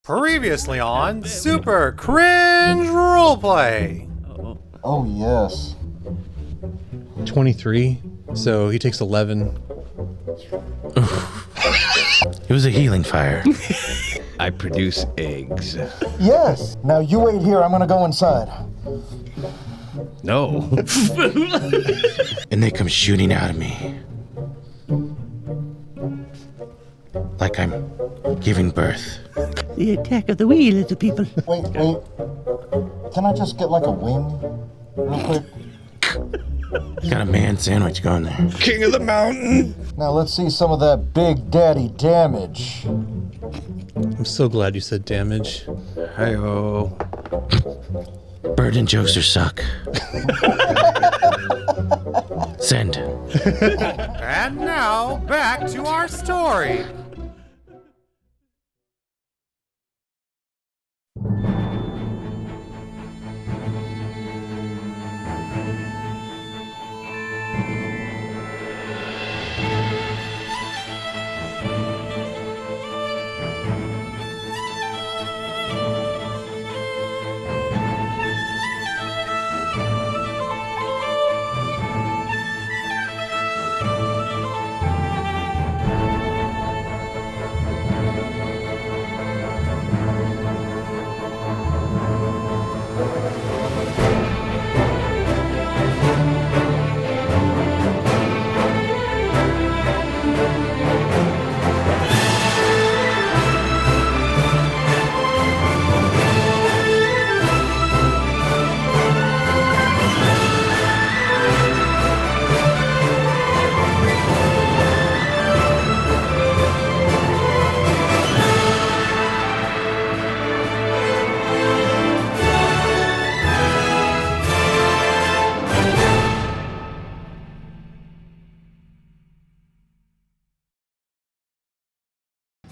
Previously on Super Cringe Roleplay. Oh, yes. 23, so he takes 11. It was a healing fire. I produce eggs. Yes. Now you wait here. I'm gonna go inside. No. And they come shooting out of me. Like I'm giving birth. The attack of the wheel, little people. Wait. Can I just get like a wing real quick? Got a man sandwich going there. King of the mountain. Now let's see some of that big daddy damage. I'm so glad you said damage. Hi-ho. Burden jokes are suck. Send. And now, back to our story.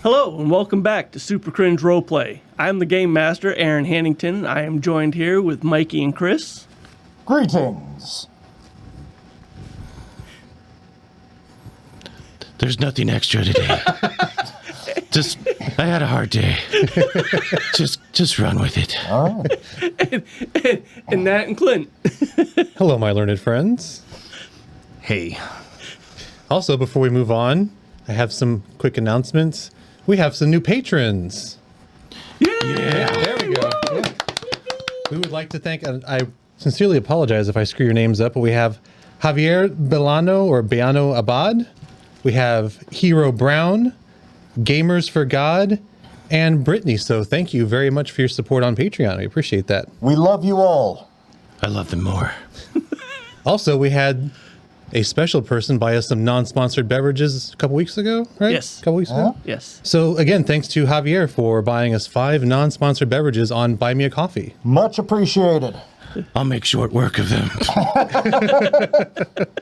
Hello, and welcome back to Super Cringe Roleplay. I'm the Game Master, Aaron Hannington. I am joined here with Mikey and Chris. Greetings. There's nothing extra today. I had a hard day. Just run with it. All right. And Nat and Clint. Hello, my learned friends. Hey. Also, before we move on, I have some quick announcements. We have some new patrons. Yeah. There we go. Yeah. We would like to thank, and I sincerely apologize if I screw your names up, but we have Javier Belano or Beano Abad. We have Hero Brown, Gamers for God, and Brittany. So thank you very much for your support on Patreon. We appreciate that. We love you all. I love them more. Also, we had a special person buy us some non-sponsored beverages a couple weeks ago, right? Yes. A couple weeks ago? Yes. So again, thanks to Javier for buying us 5 non-sponsored beverages on Buy Me a Coffee. Much appreciated. I'll make short work of them.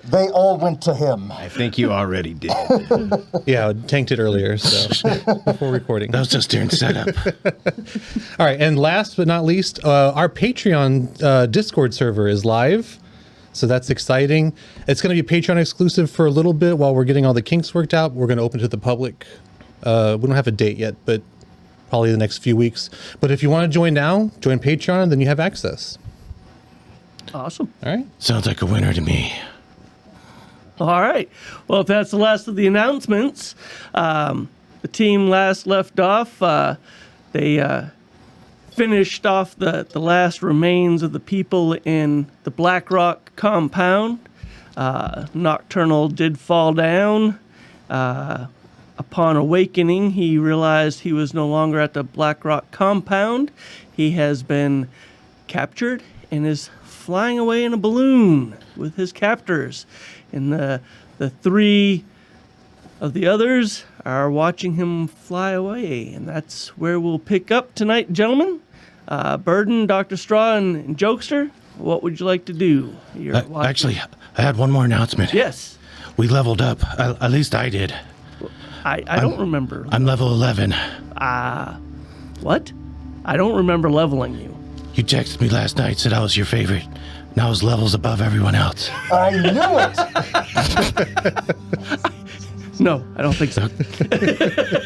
They all went to him. I think you already did. Yeah, I tanked it earlier, so before recording. That was just during setup. All right, and last but not least, our Patreon Discord server is live. So that's exciting. It's going to be Patreon exclusive for a little bit while we're getting all the kinks worked out. We're going to open to the public. We don't have a date yet, but probably the next few weeks. But if you want to join now, join Patreon, then you have access. Awesome. All right. Sounds like a winner to me. All right. Well, if that's the last of the announcements, the team last left off, they finished off the last remains of the people in the Black Rock compound. Knockturnall did fall down. Upon awakening, he realized he was no longer at the Black Rock compound. He has been captured and is flying away in a balloon with his captors. And the 3 of the others are watching him fly away. And that's where we'll pick up tonight, gentlemen. Burden, Dr. Straw, and Jokester, what would you like to do? You're watching. Actually, I had one more announcement. Yes. We leveled up. At least I did. I don't remember. I'm level 11. What? I don't remember leveling you. You texted me last night, said I was your favorite. Now his level's above everyone else. I knew it. No, I don't think so.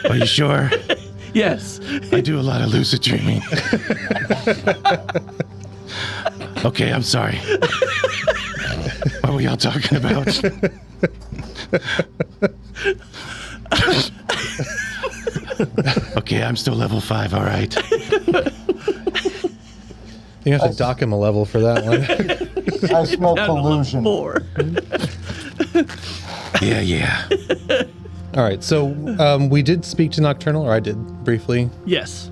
Are you sure? Yes. I do a lot of lucid dreaming. Okay, I'm sorry. What were y'all talking about? Okay, I'm still level 5, all right. You have to dock him a level for that one. I smell collusion. 4. Yeah. All right, so we did speak to Knockturnall, or I did briefly. Yes.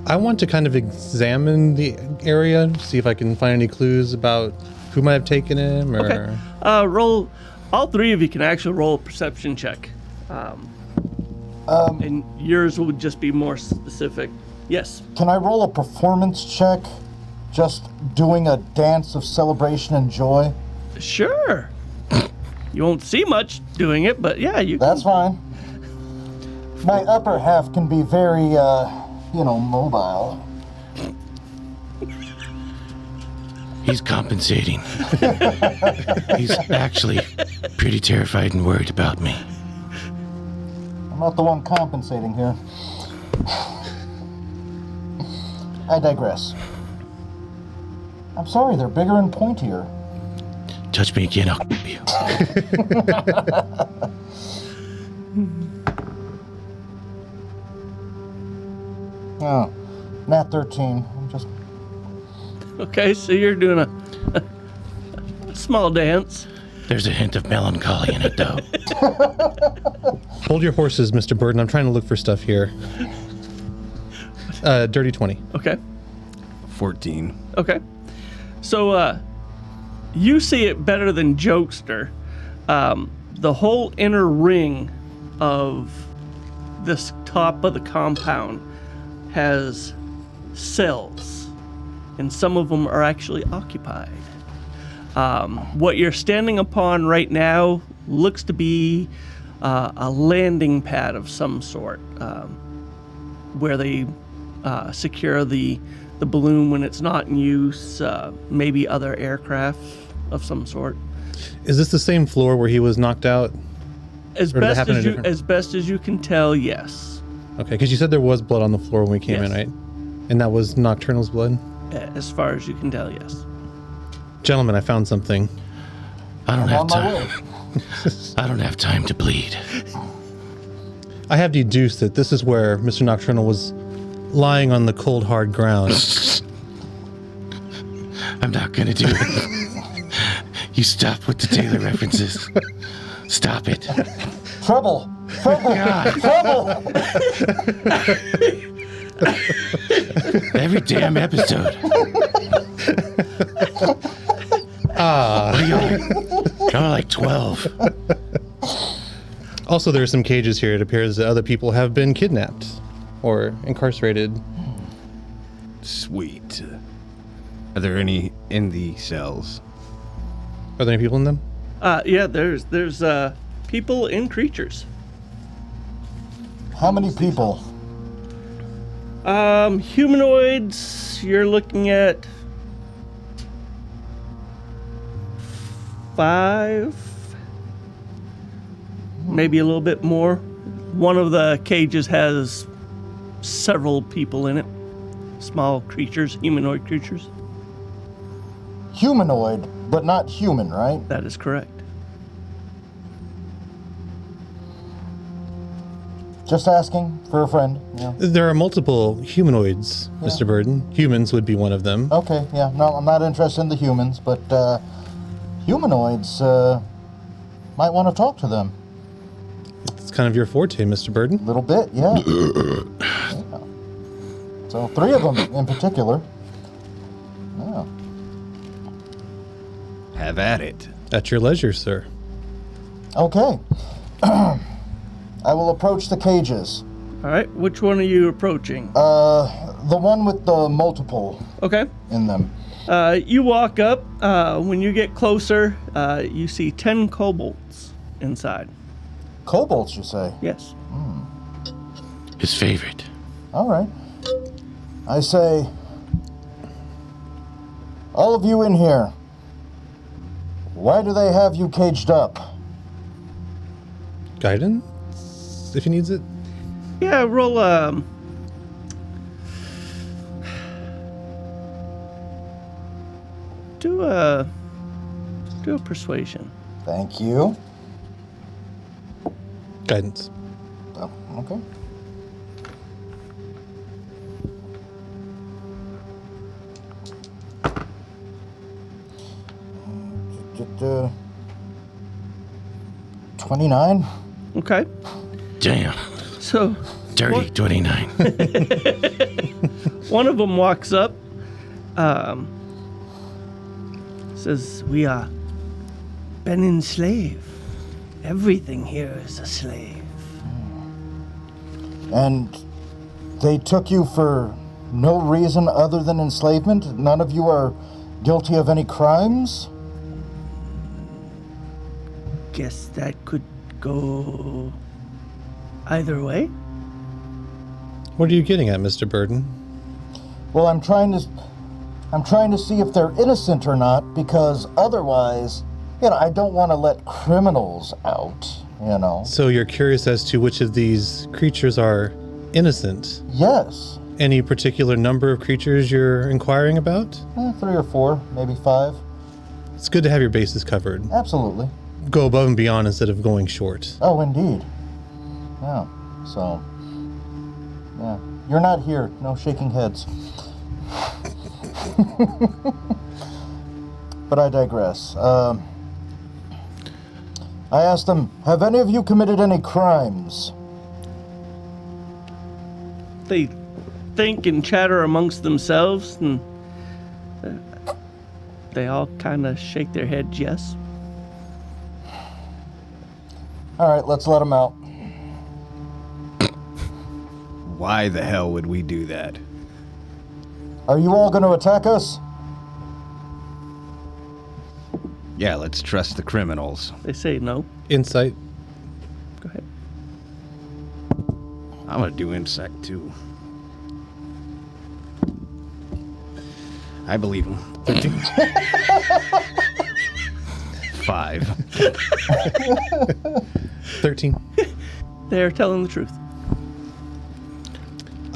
I want to kind of examine the area, see if I can find any clues about who might have taken him, or... Okay. Roll. All 3 of you can actually roll a perception check. And yours would just be more specific. Yes. Can I roll a performance check? Just doing a dance of celebration and joy? Sure. You won't see much doing it, but yeah, you. That's fine. My upper half can be very, mobile. He's compensating. He's actually pretty terrified and worried about me. I'm not the one compensating here. I digress. I'm sorry, they're bigger and pointier. Touch me again, I'll you. Oh, nat 13. I'm just... Okay, so you're doing a small dance. There's a hint of melancholy in it, though. Hold your horses, Mr. Burden. I'm trying to look for stuff here. Dirty 20. Okay. 14. Okay. So, you see it better than Jokester. The whole inner ring of this top of the compound has cells, and some of them are actually occupied. What you're standing upon right now looks to be a landing pad of some sort, where they secure the balloon when it's not in use, maybe other aircraft of some sort. Is this the same floor where he was knocked out? As Or did it best happen as a you different- as best as you can tell, yes. Okay, because you said there was blood on the floor when we came in, Yes. right? And that was Nocturnal's blood? As far as you can tell, yes. Gentlemen, I found something. I don't I'm have on my time. way. I don't have time to bleed. I have deduced that this is where Mr. Nocturnal was lying on the cold, hard ground. I'm not gonna do it. You stop with the Taylor references. Stop it. Trouble! Trouble! God. Trouble! Every damn episode. What are y'all? Y'all are like 12. Also, there are some cages here. It appears that other people have been kidnapped or incarcerated. Sweet. Are there any in the cells? Are there any people in them? Yeah, there's people and creatures. How many people? Humanoids, you're looking at 5, maybe a little bit more. One of the cages has several people in it. Small creatures, humanoid creatures. Humanoid, but not human, right? That is correct. Just asking for a friend. Yeah. There are multiple humanoids, Mr. Burden. Humans would be one of them. Okay, yeah. No, I'm not interested in the humans, but humanoids, might want to talk to them. It's kind of your forte, Mr. Burden. A little bit, yeah. Yeah. So 3 of them in particular. Yeah. Have at it. At your leisure, sir. Okay. I will approach the cages. All right, which one are you approaching? The one with the multiple Okay. in them. You walk up. When you get closer, you see 10 kobolds inside. Kobolds, you say? Yes. His favorite. All right. I say, all of you in here, why do they have you caged up? Guidance, if he needs it. Yeah, roll do a persuasion. Thank you. Guidance. Oh, okay. Uh, 29. Okay. Damn. So Dirty What? 29. one of them walks up, says, "We are been enslaved. Everything here is a slave." And they took you for no reason other than enslavement? None of you are guilty of any crimes? Guess that could go either way. What are you getting at, Mr. Burden? Well, I'm trying to see if they're innocent or not, because otherwise, I don't want to let criminals out, So you're curious as to which of these creatures are innocent? Yes. Any particular number of creatures you're inquiring about? 3 or 4, maybe 5. It's good to have your bases covered. Absolutely. Go above and beyond instead of going short. Oh, indeed. Yeah. So, yeah. You're not here. No shaking heads. But I digress. I asked them, have any of you committed any crimes? They think and chatter amongst themselves, and they all kind of shake their heads yes. All right, let's let them out. Why the hell would we do that? Are you all going to attack us? Yeah, let's trust the criminals. They say no. Insight. Go ahead. I'm gonna do insect too. I believe him. 13. 5. 13. They're telling the truth.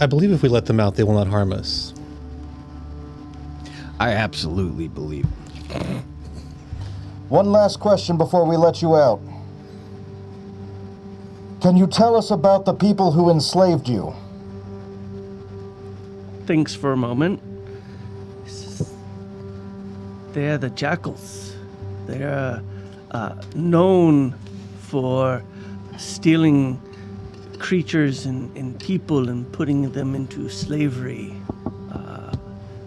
I believe if we let them out, they will not harm us. I absolutely believe him. One last question before we let you out. Can you tell us about the people who enslaved you? Thinks for a moment. They're the jackals. They're known for stealing creatures and people and putting them into slavery,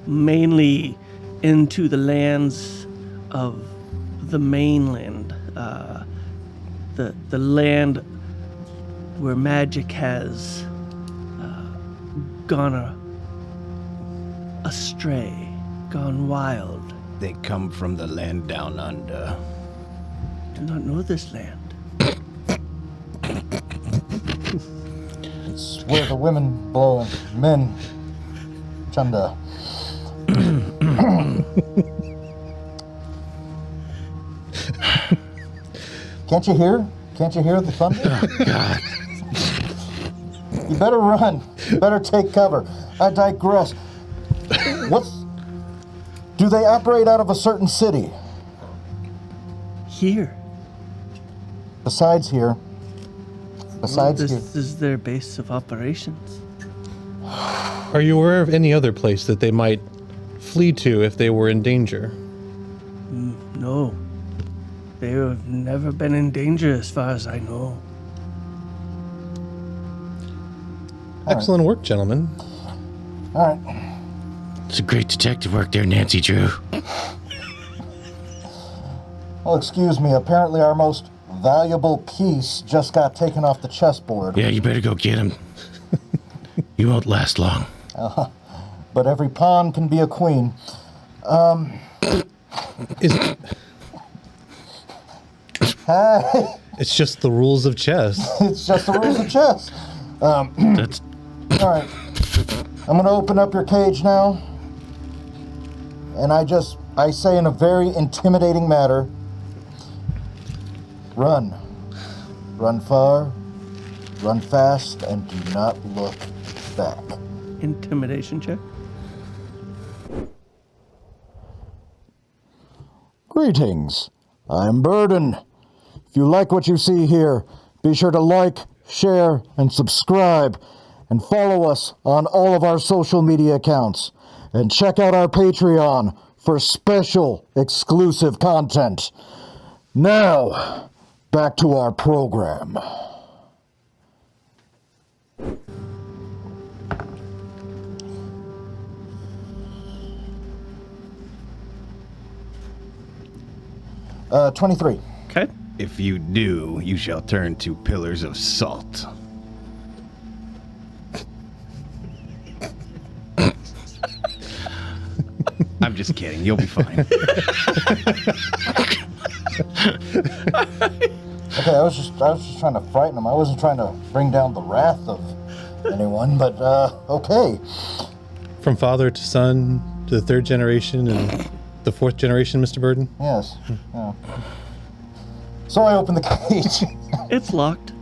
mainly into the lands of the mainland, the land where magic has gone astray, gone wild. They come from the land down under. Do not know this land. It's where the women blow and men chunda. Can't you hear? Can't you hear the thunder? Oh, God. You better run. You better take cover. I digress. Do they operate out of a certain city? Here. Besides here. Besides here. This is their base of operations. Are you aware of any other place that they might flee to if they were in danger? No. They have never been in danger as far as I know. Excellent work, gentlemen. All right. It's a great detective work there, Nancy Drew. Well, excuse me. Apparently our most valuable piece just got taken off the chessboard. Yeah, you better go get him. You won't last long. But every pawn can be a queen. Hey, It's just the rules of chess. it's just the rules of chess. That's All right. I'm going to open up your cage now. And I say in a very intimidating manner, run. Run far, Run fast and do not look back. Intimidation check. Greetings. I'm Burden. If you like what you see here, be sure to like, share, and subscribe, and follow us on all of our social media accounts. And check out our Patreon for special exclusive content. Now, back to our program. Uh, 23. Okay. If you do, you shall turn to pillars of salt. I'm just kidding. You'll be fine. Okay, I was just trying to frighten him. I wasn't trying to bring down the wrath of anyone, but okay. From father to son to the third generation and the fourth generation, Mr. Burden? Yes. Yeah. So I opened the cage. It's locked.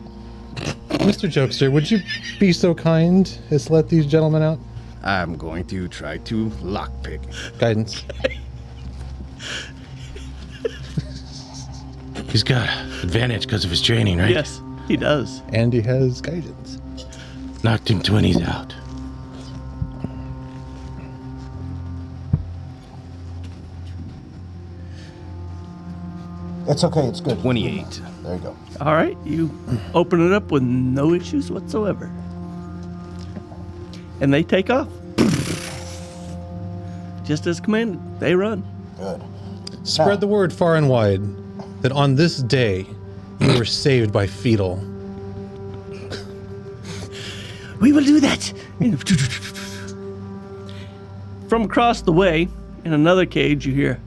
Mr. Jokester, would you be so kind as to let these gentlemen out? I'm going to try to lockpick. Guidance. He's got advantage because of his training, right? Yes, he does. And he has guidance. Knocked him 20s out. It's okay, it's good. 28. There you go. All right, you open it up with no issues whatsoever. And they take off. Just as commanded, they run. Good. Spread the word far and wide that on this day you were saved by Fetal. We will do that. From across the way, in another cage, you hear,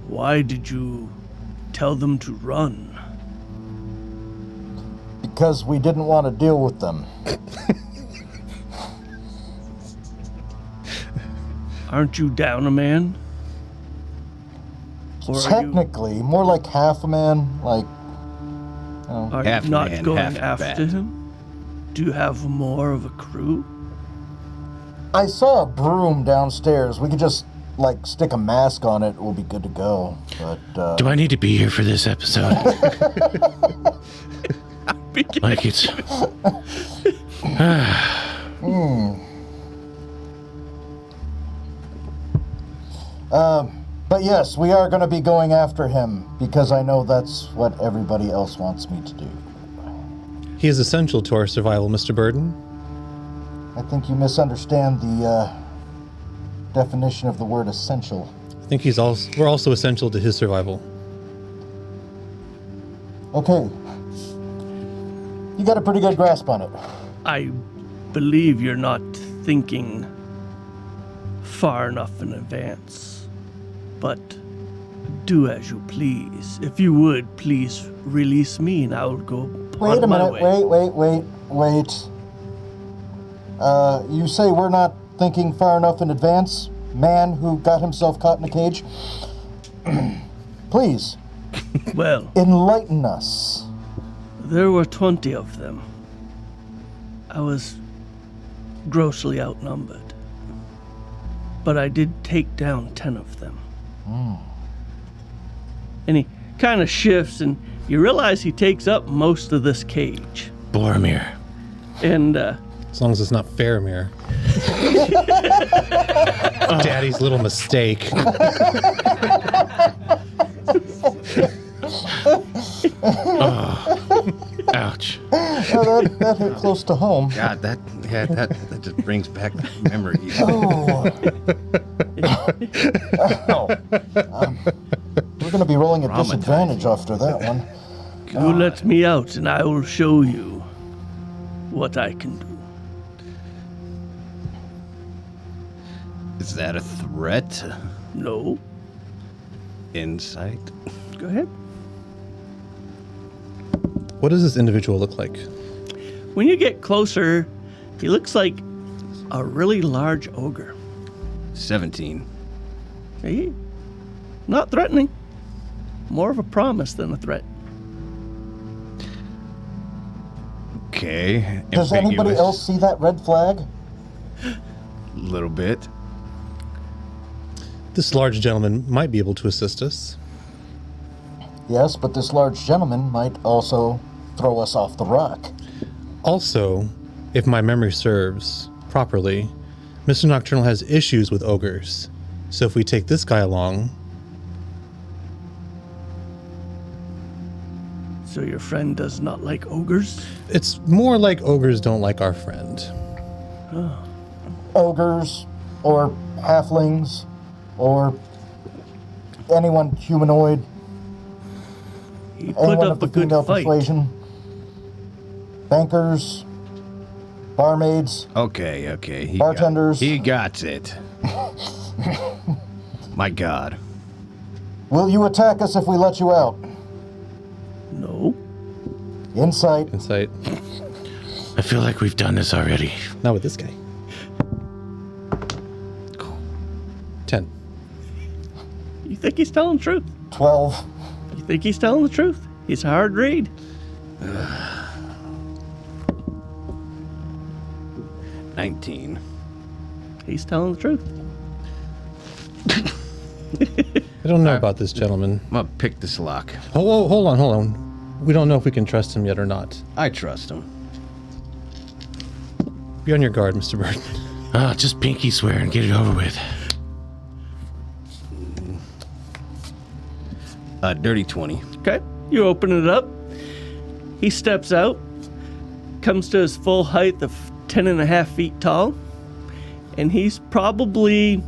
"Why did you tell them to run?" Because we didn't want to deal with them. Aren't you down a man? Or Technically, more like half a man, like, are Half you not man, going half after bat. him? Do you have more of a crew? I saw a broom downstairs. We could just, like, stick a mask on it. We'll be good to go. But, Do I need to be here for this episode? Like it's... But yes, we are going to be going after him because I know that's what everybody else wants me to do. He is essential to our survival, Mr. Burden. I think you misunderstand the definition of the word essential. I think we're also essential to his survival. Okay. You got a pretty good grasp on it. I believe you're not thinking far enough in advance. But do as you please. If you would, please release me and I will go Wait a on my minute. way. Wait. You say we're not thinking far enough in advance? Man who got himself caught in a cage? Please, Well, enlighten us. there were 20 of them. I was grossly outnumbered. But I did take down 10 of them. And he kind of shifts, and you realize he takes up most of this cage. Boromir. And As long as it's not Faramir. Daddy's little mistake. Ouch. Oh, that hit close to home. God, that just brings back memories. Oh. We're going to be rolling at disadvantage after that one. you let me out, and I will show you what I can do. Is that a threat? No? Insight? Go ahead. What does this individual look like? When you get closer, he looks like a really large ogre. 17. See? Not threatening. More of a promise than a threat. Okay. Does anybody ambiguous. else see that red flag? Little bit. This large gentleman might be able to assist us. Yes, but this large gentleman might also throw us off the rock. Also, if my memory serves properly, Mr. Nocturnal has issues with ogres. So if we take this guy along, So your friend does not like ogres? it's more like ogres don't like our friend. Ogres, or halflings, or anyone humanoid, He put anyone up of the a good female fight. persuasion, bankers, barmaids. Okay. Bartenders. He got it. My God. Will you attack us if we let you out? No. Insight. Insight. I feel like we've done this already. Not with this guy. 10. You think he's telling the truth? 12. You think he's telling the truth? He's a hard read. 19. He's telling the truth. I don't know about this gentleman. I'm gonna pick this lock. Oh, hold on. We don't know if we can trust him yet or not. I trust him. Be on your guard, Mr. Bird. Just pinky swear and get it over with. Dirty 20. Okay. You open it up. He steps out, comes to his full height of 10.5 feet tall, and he's probably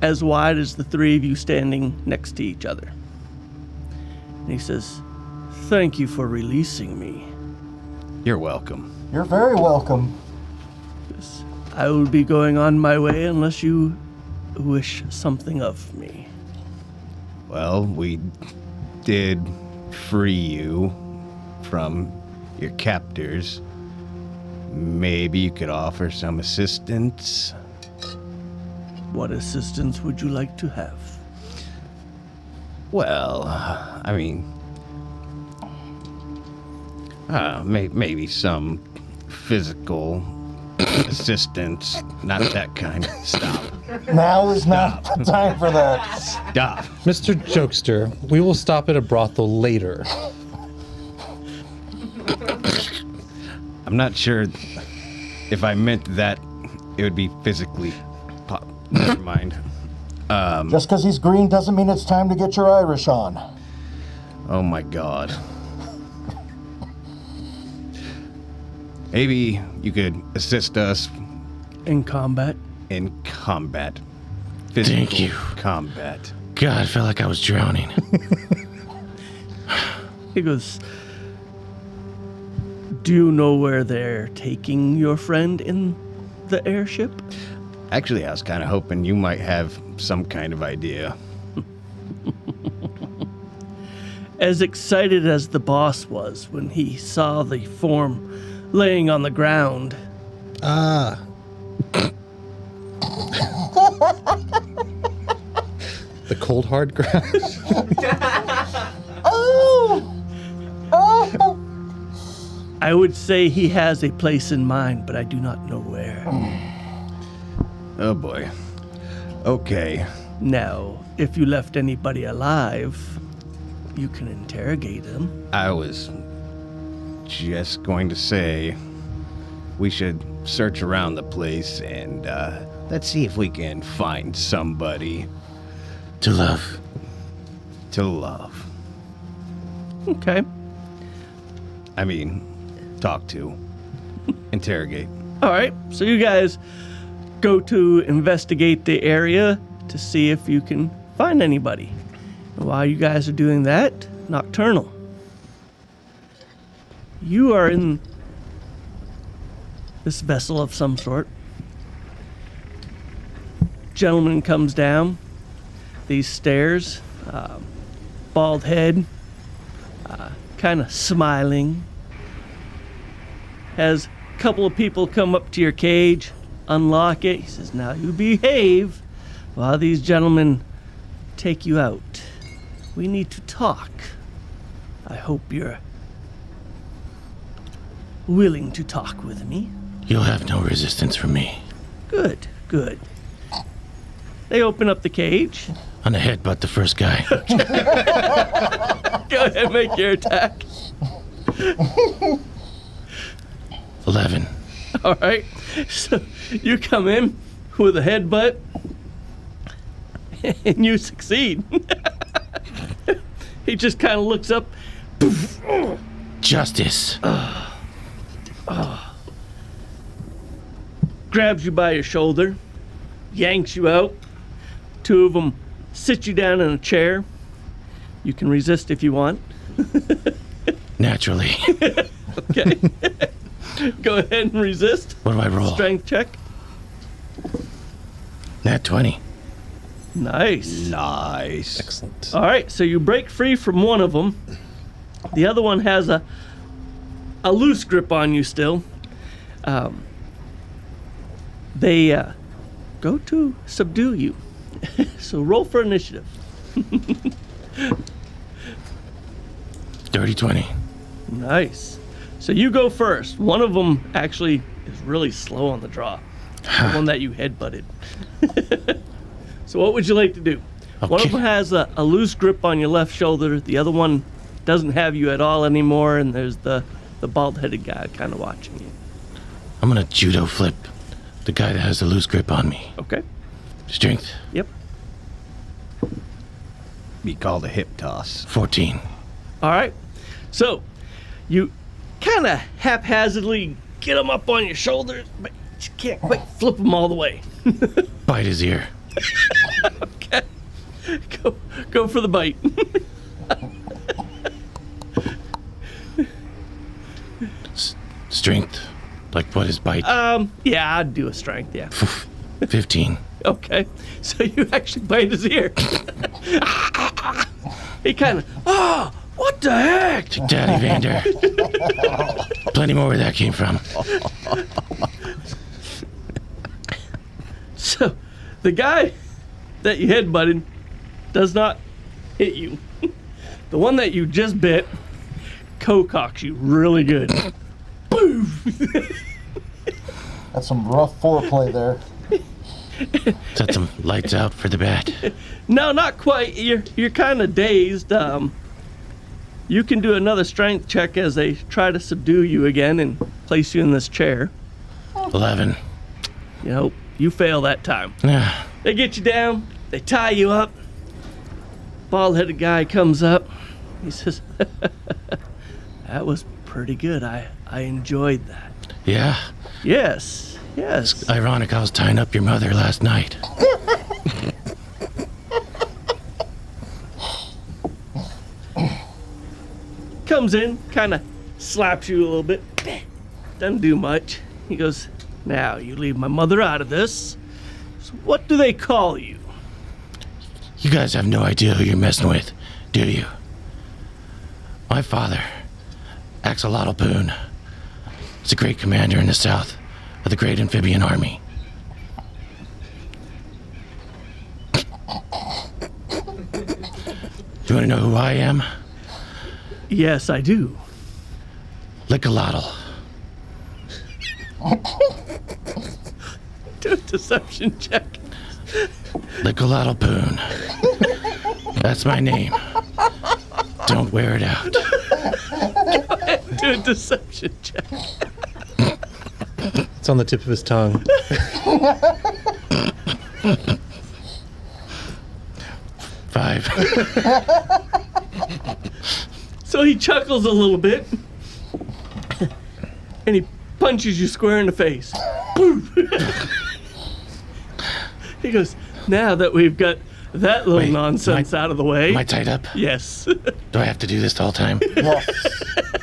as wide as the three of you standing next to each other. And he says, "Thank you for releasing me. You're welcome. You're very welcome. I will be going on my way unless you wish something of me." Well, we did free you from your captors. Maybe you could offer some assistance. What assistance would you like to have? Well, I mean, maybe some physical assistance. Not that kind. Stop. Now is not the time for that. Stop. Mr. Jokester, we will stop at a brothel later. I'm not sure if I meant that it would be physically. Never mind. Just because he's green doesn't mean it's time to get your Irish on. Oh my God. Maybe you could assist us In combat? in combat. Physical Thank you. combat. God, I felt like I was drowning. He goes, "Do you know where they're taking your friend in the airship?" Actually, I was kind of hoping you might have some kind of idea. As excited as the boss was when he saw the form laying on the ground, Ah. The cold hard ground. I would say he has a place in mind, but I do not know where. Oh boy. Okay. Now, if you left anybody alive, you can interrogate him. I was just going to say we should search around the place and let's see if we can find somebody To love. to love. Okay. I mean, talk to, interrogate. All right. So you guys go to investigate the area to see if you can find anybody. And while you guys are doing that, Nocturnal, you are in this vessel of some sort. Gentleman comes down these stairs, bald head, kind of smiling. Has a couple of people come up to your cage, unlock it. He says, "Now you behave while these gentlemen take you out. We need to talk. I hope you're willing to talk with me? You'll have no resistance from me. Good, good. They open up the cage. On the head, but the first guy. Go ahead, make your attack. 11. All right. So you come in with a headbutt, and you succeed. He just kind of looks up. Justice. Grabs you by your shoulder, yanks you out. Two of them sit you down in a chair. You can resist if you want. Naturally. Okay. Go ahead and resist. What do I roll? Strength check. Nat 20. Nice. Nice. Excellent. All right, so you break free from one of them. The other one has a loose grip on you still. They go to subdue you. So roll for initiative. Dirty 20. Nice. So you go first. One of them actually is really slow on the draw. The one that you headbutted. So what would you like to do? One of them has a loose grip on your left shoulder. The other one doesn't have you at all anymore, and there's the bald-headed guy kind of watching you. I'm gonna judo flip the guy that has the loose grip on me. Okay. Strength. Yep. Be called a hip toss. 14. All right. So you kind of haphazardly get him up on your shoulders, but you can't quite flip him all the way. Bite his ear. Okay. Go for the bite. Strength. Like what is bite? Yeah, I'd do a strength, yeah. 15. Okay. So you actually bite his ear. He kind of, what the heck? Take Daddy Vander. Plenty more where that came from. So the guy that you headbutted does not hit you. The one that you just bit co-cocks you really good. Boom! That's some rough foreplay there. Set some lights out for the bat. No, not quite. You're kind of dazed. You can do another strength check as they try to subdue you again and place you in this chair. 11. You know, you fail that time. Yeah. They get you down. They tie you up. Bald-headed guy comes up. He says, "That was pretty good. I enjoyed that." Yeah. Yes. Yes. Ironic I was tying up your mother last night. Comes in, kind of slaps you a little bit. Doesn't do much. He goes, "Now, you leave my mother out of this. So what do they call you?" You guys have no idea who you're messing with, do you? My father, Axolotl Boone, is a great commander in the south of the Great Amphibian Army. Do you want to know who I am? Yes, I do. Lickalotl. Do a deception check. Lickalotl Boone. That's my name. Don't wear it out. Do a deception check. It's on the tip of his tongue. 5. So he chuckles a little bit, and he punches you square in the face. Boom. He goes, "Now that we've got that little Wait, nonsense out of the way." Am I tied up? Yes. Do I have to do this the whole time? Yes.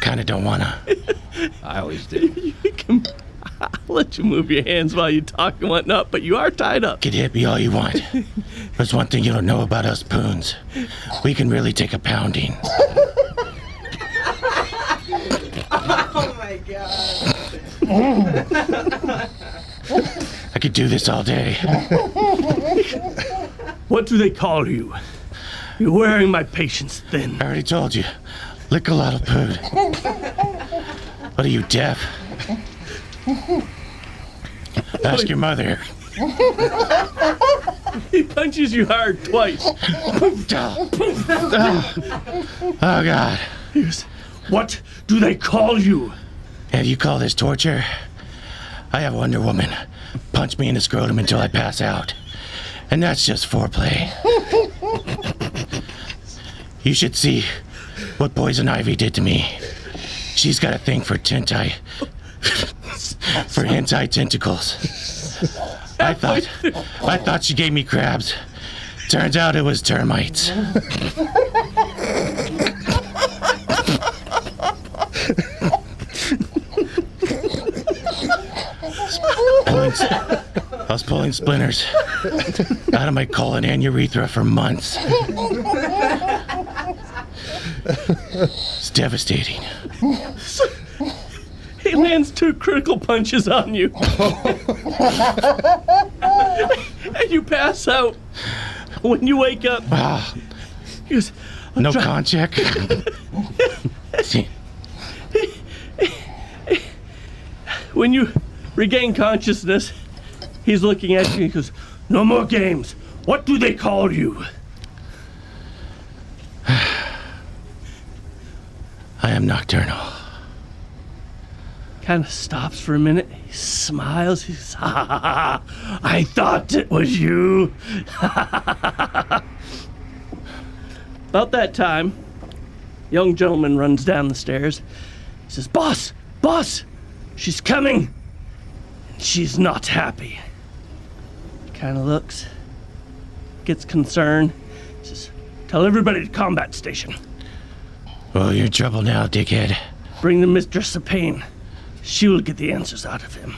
Kinda don't wanna. I always do. You can, I'll let you move your hands while you talk and whatnot, but you are tied up. Could hit me all you want. There's one thing you don't know about us Poons. We can really take a pounding. Oh my god. I could do this all day. What do they call you? You're wearing my patience thin. I already told you. Lickalotl Poon. What are you, deaf? Ask your mother. He punches you hard twice. Oh, God. He goes, what do they call you? And you call this torture? I have Wonder Woman punch me in the scrotum until I pass out. And that's just foreplay. You should see what Poison Ivy did to me. She's got a thing for hentai tentacles. I thought she gave me crabs. Turns out it was termites. I was pulling splinters out of my colon and urethra for months. It's devastating. He lands 2 critical punches on you. And you pass out. When you wake up, he goes, No con check. See, when you regain consciousness, he's looking at you and he goes, no more games. What do they call you? I am Knockturnall. Kind of stops for a minute. He smiles. He says, ha ha ha. I thought it was you. About that time, young gentleman runs down the stairs. He says, boss, she's coming. And she's not happy. He kind of looks, gets concerned. He says, tell everybody to combat station. Well, you're in trouble now, dickhead. Bring the Mistress of Pain. She will get the answers out of him.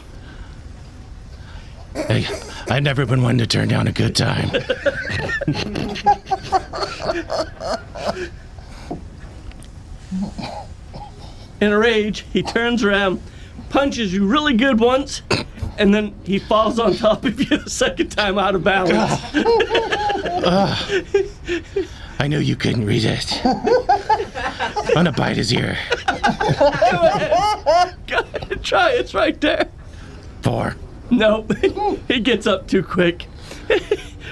Hey, I've never been one to turn down a good time. In a rage, he turns around, punches you really good once, and then he falls on top of you the second time out of balance. I knew you couldn't resist. I'm gonna bite his ear. Go ahead, try it. It's right there. 4. No, he gets up too quick,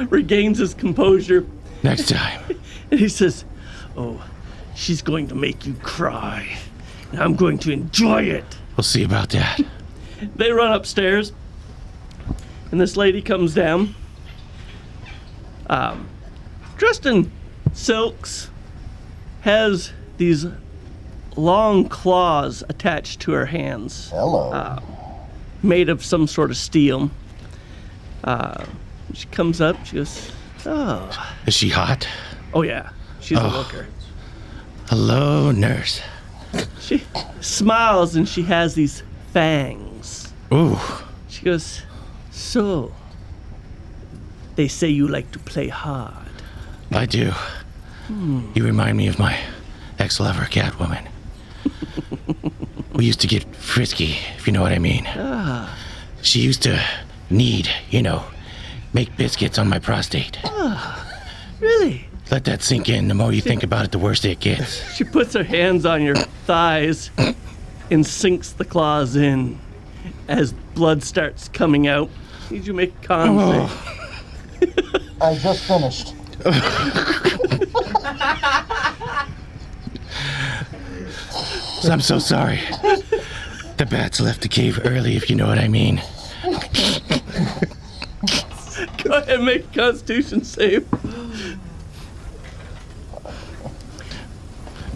regains his composure, Next time. and he says, oh, she's going to make you cry, and I'm going to enjoy it. We'll see about that. They run upstairs, and this lady comes down, dressed in silks, has these long claws attached to her hands. Hello. Made of some sort of steel. She comes up, she goes, oh. Is she hot? Oh yeah, she's a looker. Hello, nurse. She smiles and she has these fangs. Ooh. She goes, so, they say you like to play hard. I do. You remind me of my ex-lover, Catwoman. We used to get frisky, if you know what I mean. She used to knead, make biscuits on my prostate. Really? Let that sink in. The more you think about it, the worse it gets. She puts her hands on your thighs and sinks the claws in. As blood starts coming out, need you make a con save. I just finished. I'm so sorry. The bats left the cave early, if you know what I mean. Go ahead and make a Constitution save.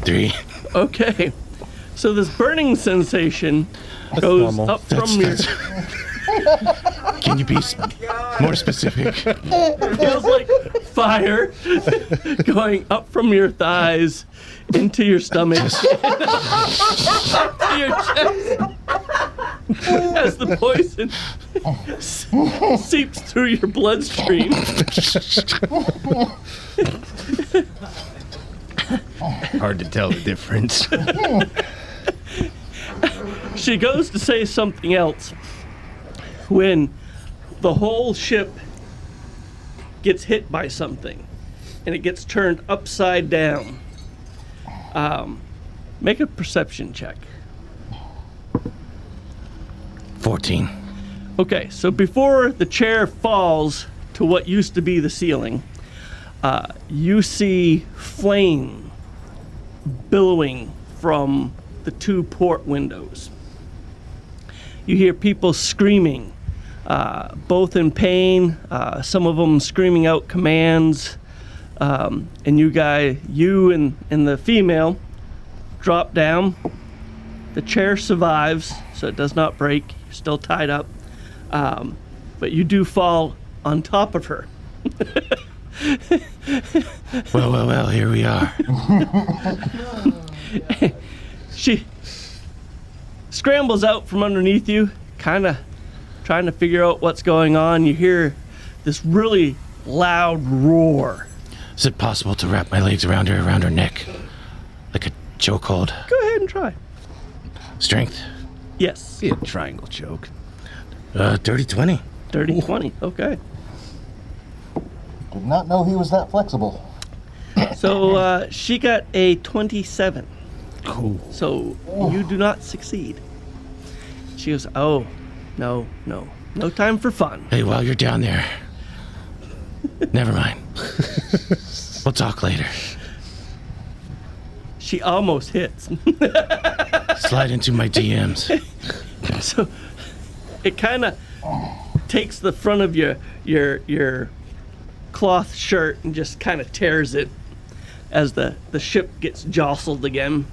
3. Okay. So this burning sensation goes normal. up from your... Can you be more specific? Feels like fire going up from your thighs into your stomach, up to your chest, as the poison seeps through your bloodstream. Hard to tell the difference. She goes to say something else when the whole ship gets hit by something and it gets turned upside down. Make a perception check. 14. Okay, so before the chair falls to what used to be the ceiling, you see flame billowing from the 2 port windows. You hear people screaming, both in pain, some of them screaming out commands, and you and the female drop down. The chair survives, so it does not break. You're still tied up, but you do fall on top of her. Well, here we are. She scrambles out from underneath you, kind of trying to figure out what's going on. You hear this really loud roar. Is it possible to wrap my legs around her neck? Like a chokehold? Go ahead and try. Strength? Yes. Be a triangle choke. Dirty 20. Dirty 20. Okay. Did not know he was that flexible. So she got a 27. Cool. So you do not succeed. She goes, oh, no time for fun. Hey, while you're down there, never mind. We'll talk later. She almost hits. Slide into my DMs. So it kind of takes the front of your cloth shirt and just kind of tears it as the ship gets jostled again.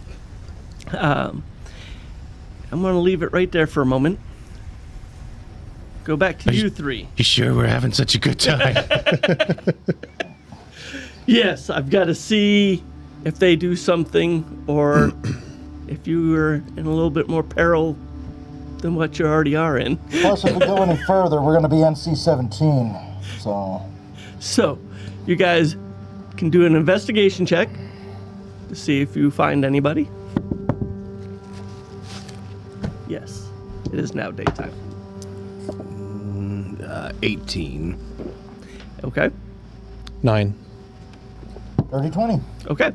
I'm going to leave it right there for a moment. Go back to you three. You sure we're having such a good time? Yes, I've got to see if they do something or if you are in a little bit more peril than what you already are in. Plus, if we go any further, we're going to be NC-17. So, you guys can do an investigation check to see if you find anybody. Yes, it is now daytime. 18. Okay. 9. Dirty 20. Okay.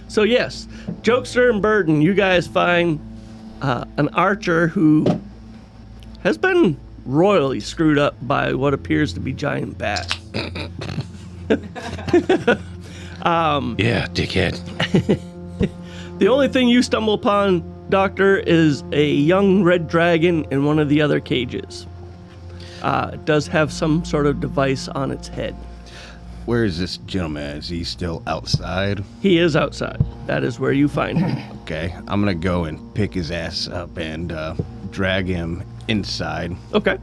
So, yes, Jokester and Burden, you guys find an archer who has been royally screwed up by what appears to be giant bats. Yeah, dickhead. The only thing you stumble upon, Doctor, is a young red dragon in one of the other cages. It does have some sort of device on its head. Where is this gentleman? Is he still outside? He is outside. That is where you find him. Okay, I'm gonna go and pick his ass up and drag him inside. Okay.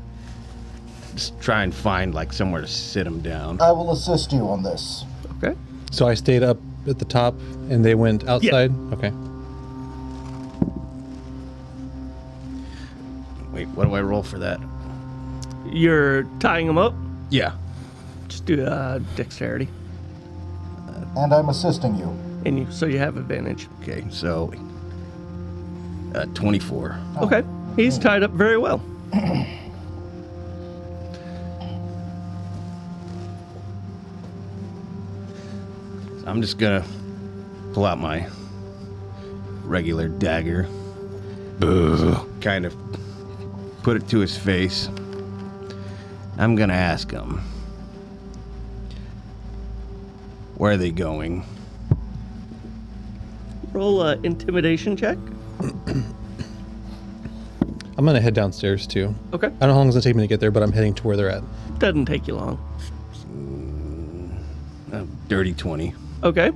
Just try and find like somewhere to sit him down. I will assist you on this. Okay. So I stayed up at the top and they went outside? Okay. Wait, what do I roll for that? You're tying him up. Yeah. Just do dexterity. And I'm assisting you. And so you have advantage. Okay, so 24. Okay. He's tied up very well. I'm just gonna pull out my regular dagger. Boo. Kind of put it to his face. I'm gonna ask him, where are they going? Roll a intimidation check. I'm going to head downstairs too. Okay. I don't know how long it's going to take me to get there, but I'm heading to where they're at. Doesn't take you long. Dirty 20. Okay.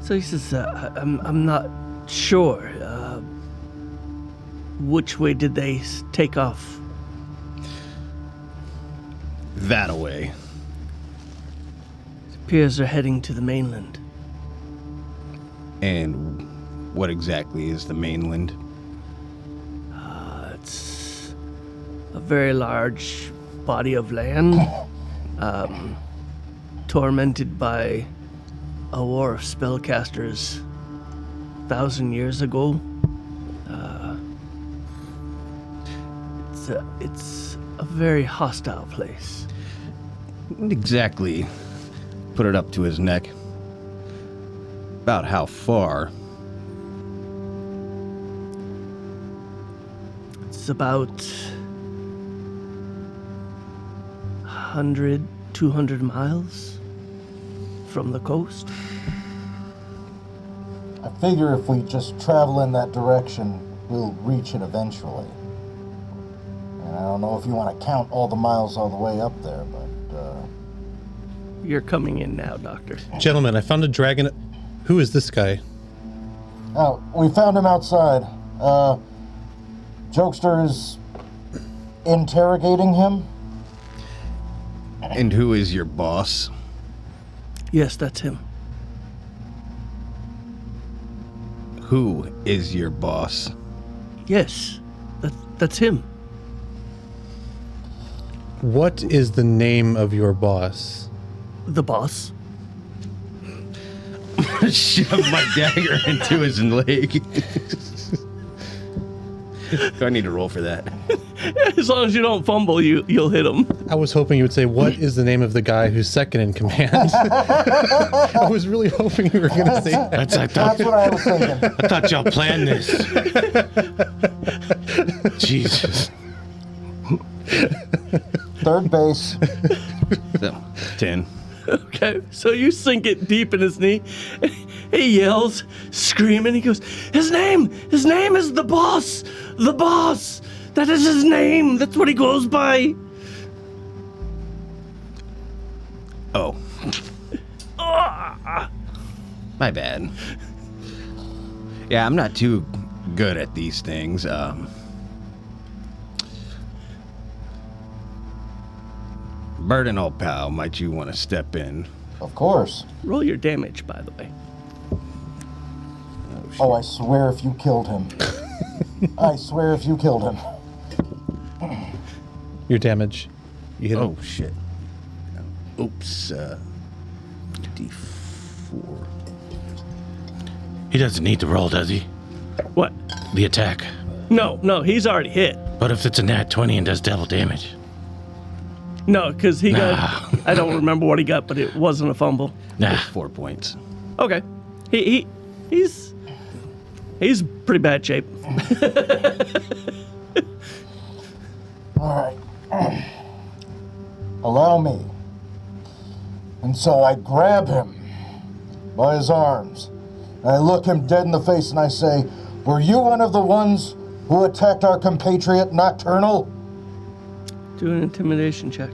So he says, I'm not sure. Which way did they take off? That away. It appears they're heading to the mainland. And what exactly is the mainland? It's a very large body of land, tormented by a war of spellcasters 1,000 years ago. It's a very hostile place. Didn't exactly put it up to his neck. About how far? It's about 100, 200 miles from the coast. I figure if we just travel in that direction, we'll reach it eventually. And I don't know if you want to count all the miles all the way up there, but You're coming in now, Doctor. Gentlemen, I found a dragon. Who is this guy? oh, we found him outside. Jokester is interrogating him. And who is your boss? Yes, that's him. Who is your boss? Yes, that's him. What is the name of your boss? The boss. Shove my dagger into his leg. Do I need to roll for that? As long as you don't fumble, you'll hit him. I was hoping you would say, what is the name of the guy who's second in command? I was really hoping you were going to say that. That's That's what I was thinking. I thought y'all planned this. Jesus. Third base. So, 10. Okay, so you sink it deep in his knee. He yells, screaming. He goes, his name is the boss. The boss. That is his name. That's what he goes by. Oh. My bad. Yeah, I'm not too good at these things. Burden, old pal, might you want to step in? Of course. Roll your damage, by the way. Oh, I swear if you killed him. I swear if you killed him. Your damage. You hit him. Oh, shit. Oops. D4. He doesn't need to roll, does he? What? The attack. No, he's already hit. What if it's a nat 20 and does double damage? No, because he Nah. got, I don't remember what he got, but it wasn't a fumble. Nah. 4 points. Okay. He's pretty bad shape. All right. Allow me. And so I grab him by his arms. And I look him dead in the face and I say, were you one of the ones who attacked our compatriot Knockturnall? Do an intimidation check.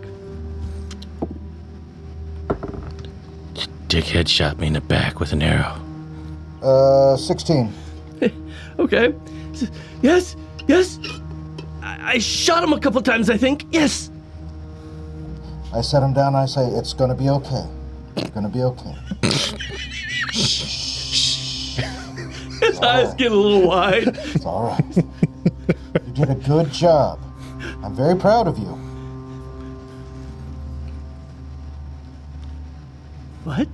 Dickhead shot me in the back with an arrow. 16. Okay. Yes. I shot him a couple times, I think. Yes. I set him down and I say, it's gonna be okay. It's gonna be okay. His eyes get a little wide. It's all right. You did a good job. I'm very proud of you. What?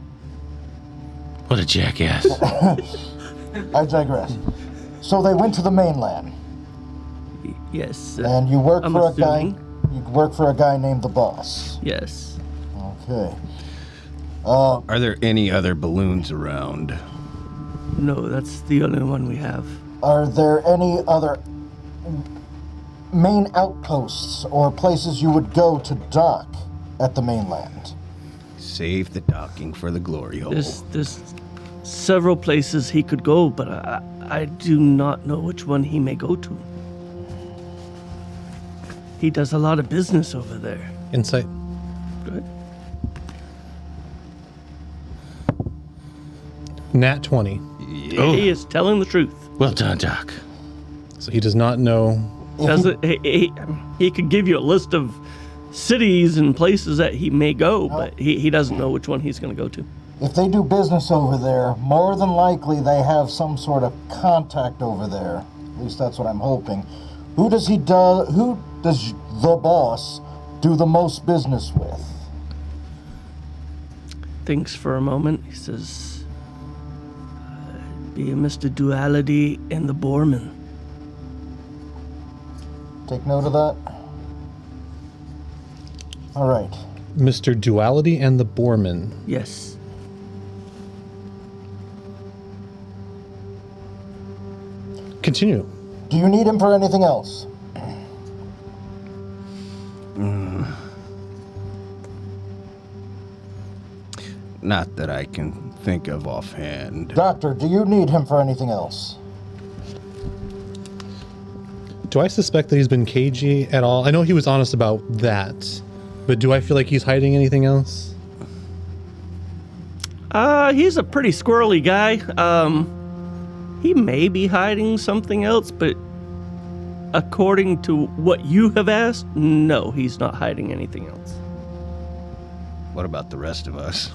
What a jackass. I digress. So they went to the mainland, Yes. and you work I'm for assuming. You work for a guy named the Boss. Yes. Okay. Are there any other balloons around? No, that's the only one we have. Are there any other main outposts or places you would go to dock at the mainland? Save the docking for the glory hole. There's several places he could go, but I do not know which one he may go to. He does a lot of business over there. Insight. Go ahead. Nat 20. He is telling the truth. Well done, Doc. So he does not know. He could give you a list of cities and places that he may go, but he doesn't know which one he's going to go to. If they do business over there, more than likely they have some sort of contact over there. At least that's what I'm hoping. Who does the Boss do the most business with? Thinks for a moment. He says, be a Mr. Duality and the Boorman. Take note of that. All right. Mr. Duality and the Boorman. Yes. Continue. Do you need him for anything else? Not that I can think of offhand. Doctor, do you need him for anything else? Do I suspect that he's been cagey at all? I know he was honest about that, but do I feel like he's hiding anything else? He's a pretty squirrely guy. He may be hiding something else, but according to what you have asked, no, he's not hiding anything else. What about the rest of us?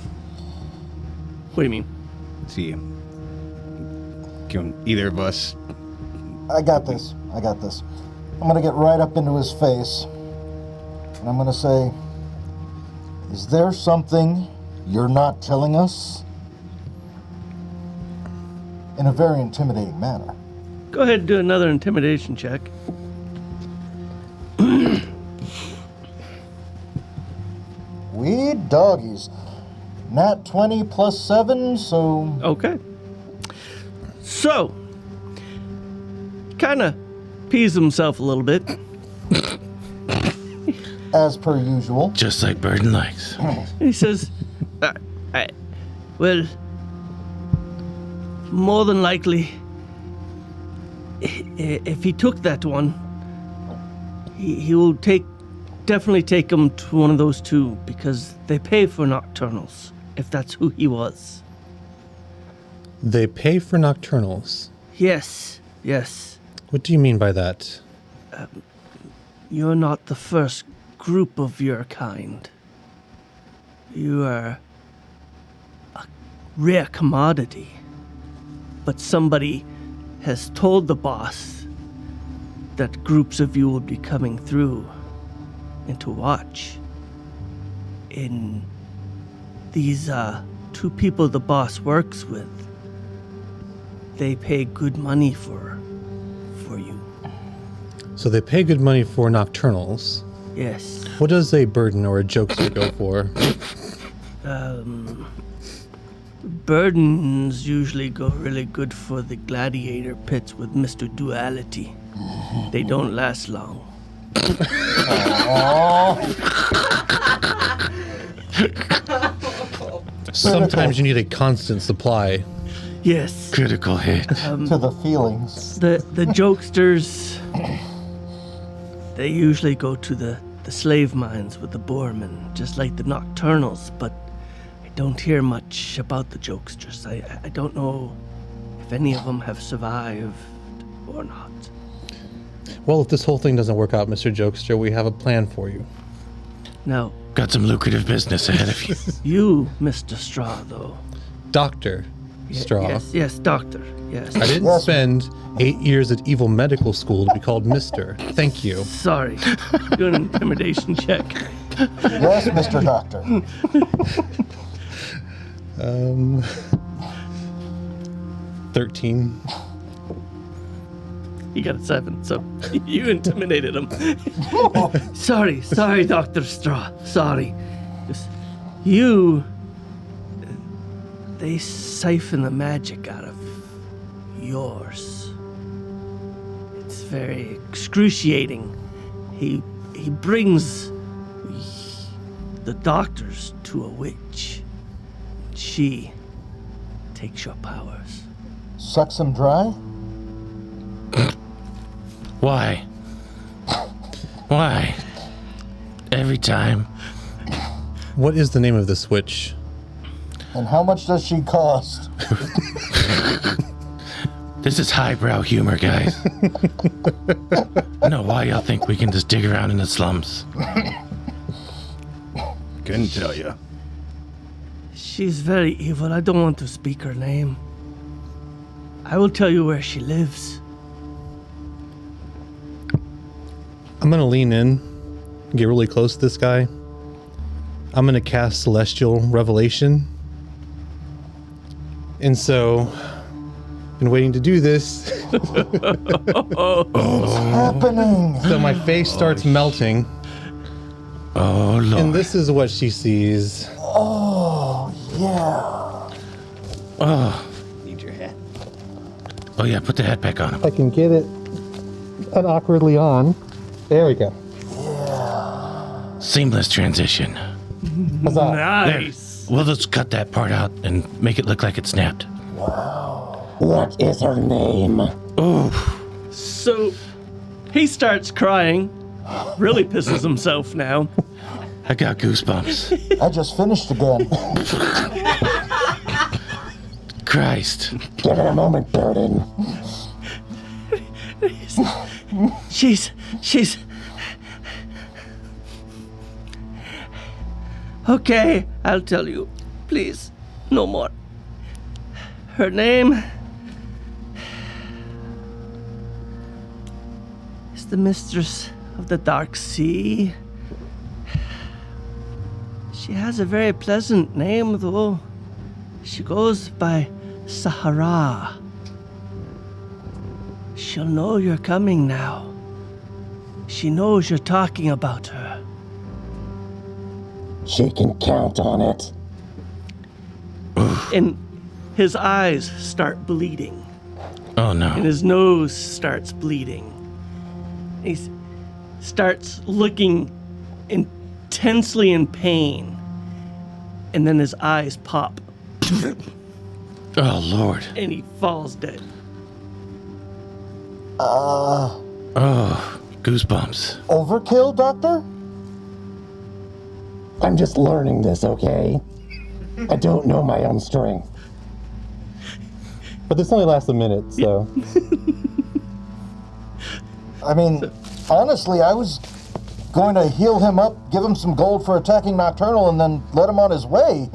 What do you mean? See, can either of us... I got this. I'm gonna get right up into his face. And I'm gonna say, is there something you're not telling us? In a very intimidating manner. Go ahead and do another intimidation check. We doggies. Nat 20 plus 7, so... Okay. So, kind of pees himself a little bit. As per usual. Just like Burden likes. And he says, well, more than likely, if he took that one, he will definitely take him to one of those two, because they pay for nocturnals, if that's who he was. They pay for nocturnals. Yes. What do you mean by that? You're not the first group of your kind. You are a rare commodity. But somebody has told the boss that groups of you will be coming through and to watch. And these two people the boss works with, they pay good money for you. So they pay good money for nocturnals. Yes. What does a burden or a jokester go for? Burdens usually go really good for the gladiator pits with Mr. Duality. They don't last long. Sometimes you need a constant supply. Yes. Critical hit. To the feelings. The jokesters, they usually go to the slave mines with the boormen, just like the nocturnals, but I don't hear much about the jokesters. I don't know if any of them have survived or not. Well, if this whole thing doesn't work out, Mr. Jokester, we have a plan for you. Now, Got some lucrative business ahead of you. you, Mr. Straw, though. Dr. Straw. Yes, doctor, yes. I didn't Yes. spend 8 years at Evil Medical School to be called Mr. Thank you. Sorry. Do an intimidation check. Yes, Mr. Doctor. 13. He got a 7, so you intimidated him. Sorry, Dr. Straw. Sorry. Just, they siphon the magic out of yours. It's very excruciating. He brings the doctors to a witch. She takes your powers. Sucks him dry? Why? Why? Every time. What is the name of this witch? And how much does she cost? This is highbrow humor, guys. I don't know why y'all think we can just dig around in the slums. Couldn't tell you. She's very evil. I don't want to speak her name. I will tell you where she lives. I'm going to lean in, get really close to this guy. I'm going to cast Celestial Revelation. And so, been waiting to do this. What's happening? So my face starts melting. Oh, Lord. And this is what she sees. Oh, yeah. Oh. Need your hat. Oh, yeah, put the hat back on him. I can get it unawkwardly on. There we go. Seamless transition. Huzzah. Nice. We'll just cut that part out and make it look like it snapped. What is her name? So he starts crying, really pisses himself now. I got goosebumps. I just finished again. Christ. Give it a moment, Burden. She's. Okay, I'll tell you. Please, no more. Her name is the Mistress of the Dark Sea. She has a very pleasant name, though. She goes by Sahara. She'll know you're coming now. She knows you're talking about her. She can count on it. And his eyes start bleeding. Oh, And no. his nose starts bleeding. He starts looking intensely in pain. And then his eyes pop. Oh, Lord. And he falls dead. Oh, goosebumps. Overkill, Doctor? I'm just learning this, okay? I don't know my own strength. But this only lasts a minute, so. I mean, honestly, I was going to heal him up, give him some gold for attacking Knockturnall, and then let him on his way.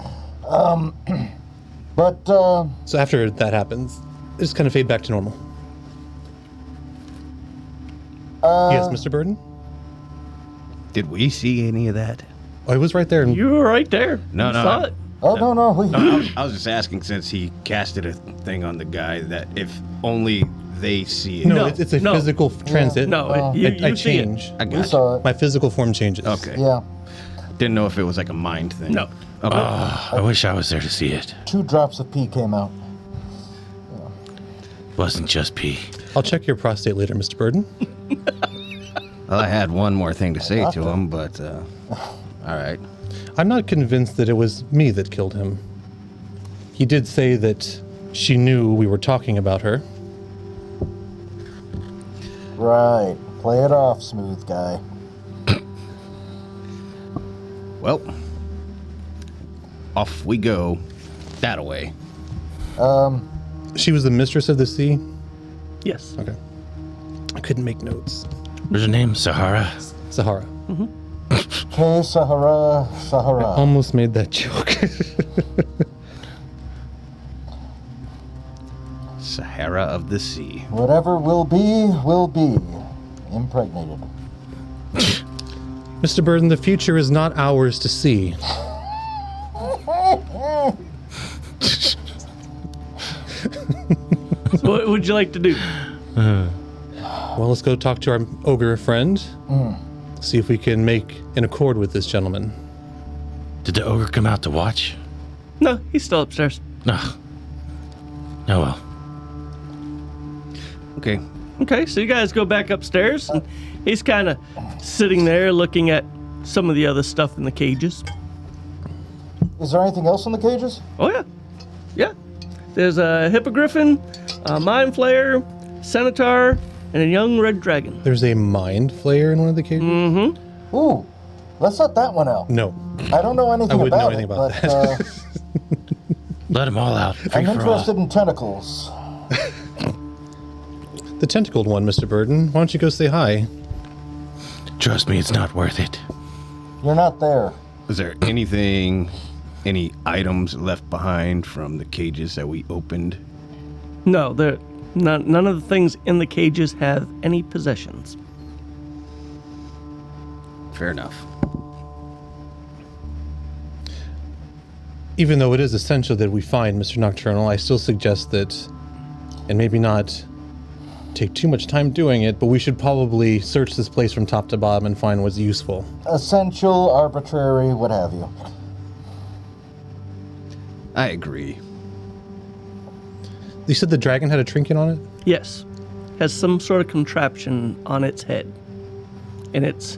So after that happens, it just kind of fade back to normal. Yes, Mr. Burden? Did we see any of that? Oh, I was right there. You were right there. No, You no, saw no. it. Oh, no. I was just asking, since he casted a thing on the guy, that if only they see it. No, No, it's a no. physical transit. No, Oh. you I see it. change. I We got you. saw it. My physical form changes. Okay. Yeah. Didn't know if it was like a mind thing. No. Okay. I wish I was there to see it. 2 drops of pee came out. Wasn't just pee. I'll check your prostate later, Mr. Burden. Well, I had one more thing to say to him, but all right. I'm not convinced that it was me that killed him. He did say that she knew we were talking about her. Right. Play it off, smooth guy. Well, off we go. That away. She was the mistress of the sea? Yes. Okay. I couldn't make notes. What's her name? Sahara? Sahara. K Sahara. Almost made that joke. Sahara of the Sea. Whatever will be. Impregnated. Mr. Burden, the future is not ours to see. So what would you like to do? Well, let's go talk to our ogre friend. See if we can make an accord with this gentleman. Did the ogre come out to watch? No, he's still upstairs. No. Oh, well. Okay. Okay, so you guys go back upstairs, and he's kind of sitting there looking at some of the other stuff in the cages. Is there anything else in the cages? Oh, yeah. Yeah. There's a hippogriffin, a mind flayer, centaur, and a young red dragon. There's a mind flayer in one of the cages? Mm-hmm. Ooh, let's let that one out. No. I don't know anything I wouldn't know about anything it, about but Let them all out. Free I'm for all. interested in tentacles. The tentacled one, Mr. Burden. Why don't you go say hi? Trust me, it's not worth it. You're not there. Is there anything, any items left behind from the cages that we opened? No, none of the things in the cages have any possessions. Fair enough. Even though it is essential that we find Mr. Knockturnall, I still suggest that, and maybe not take too much time doing it, but we should probably search this place from top to bottom and find what's useful. Essential, arbitrary, what have you. I agree. You said the dragon had a trinket on it? Yes, has some sort of contraption on its head, and it's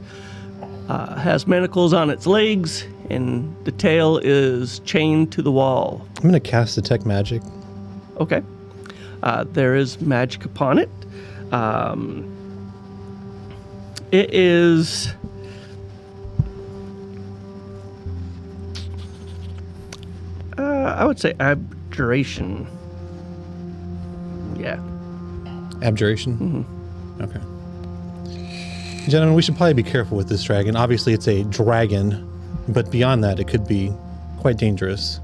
has manacles on its legs, and the tail is chained to the wall. I'm going to cast Detect Magic. Okay. There is magic upon it. It is... I would say abjuration. Yeah. Abjuration? Mm-hmm. Okay. Gentlemen, we should probably be careful with this dragon. Obviously, it's a dragon, but beyond that, it could be quite dangerous.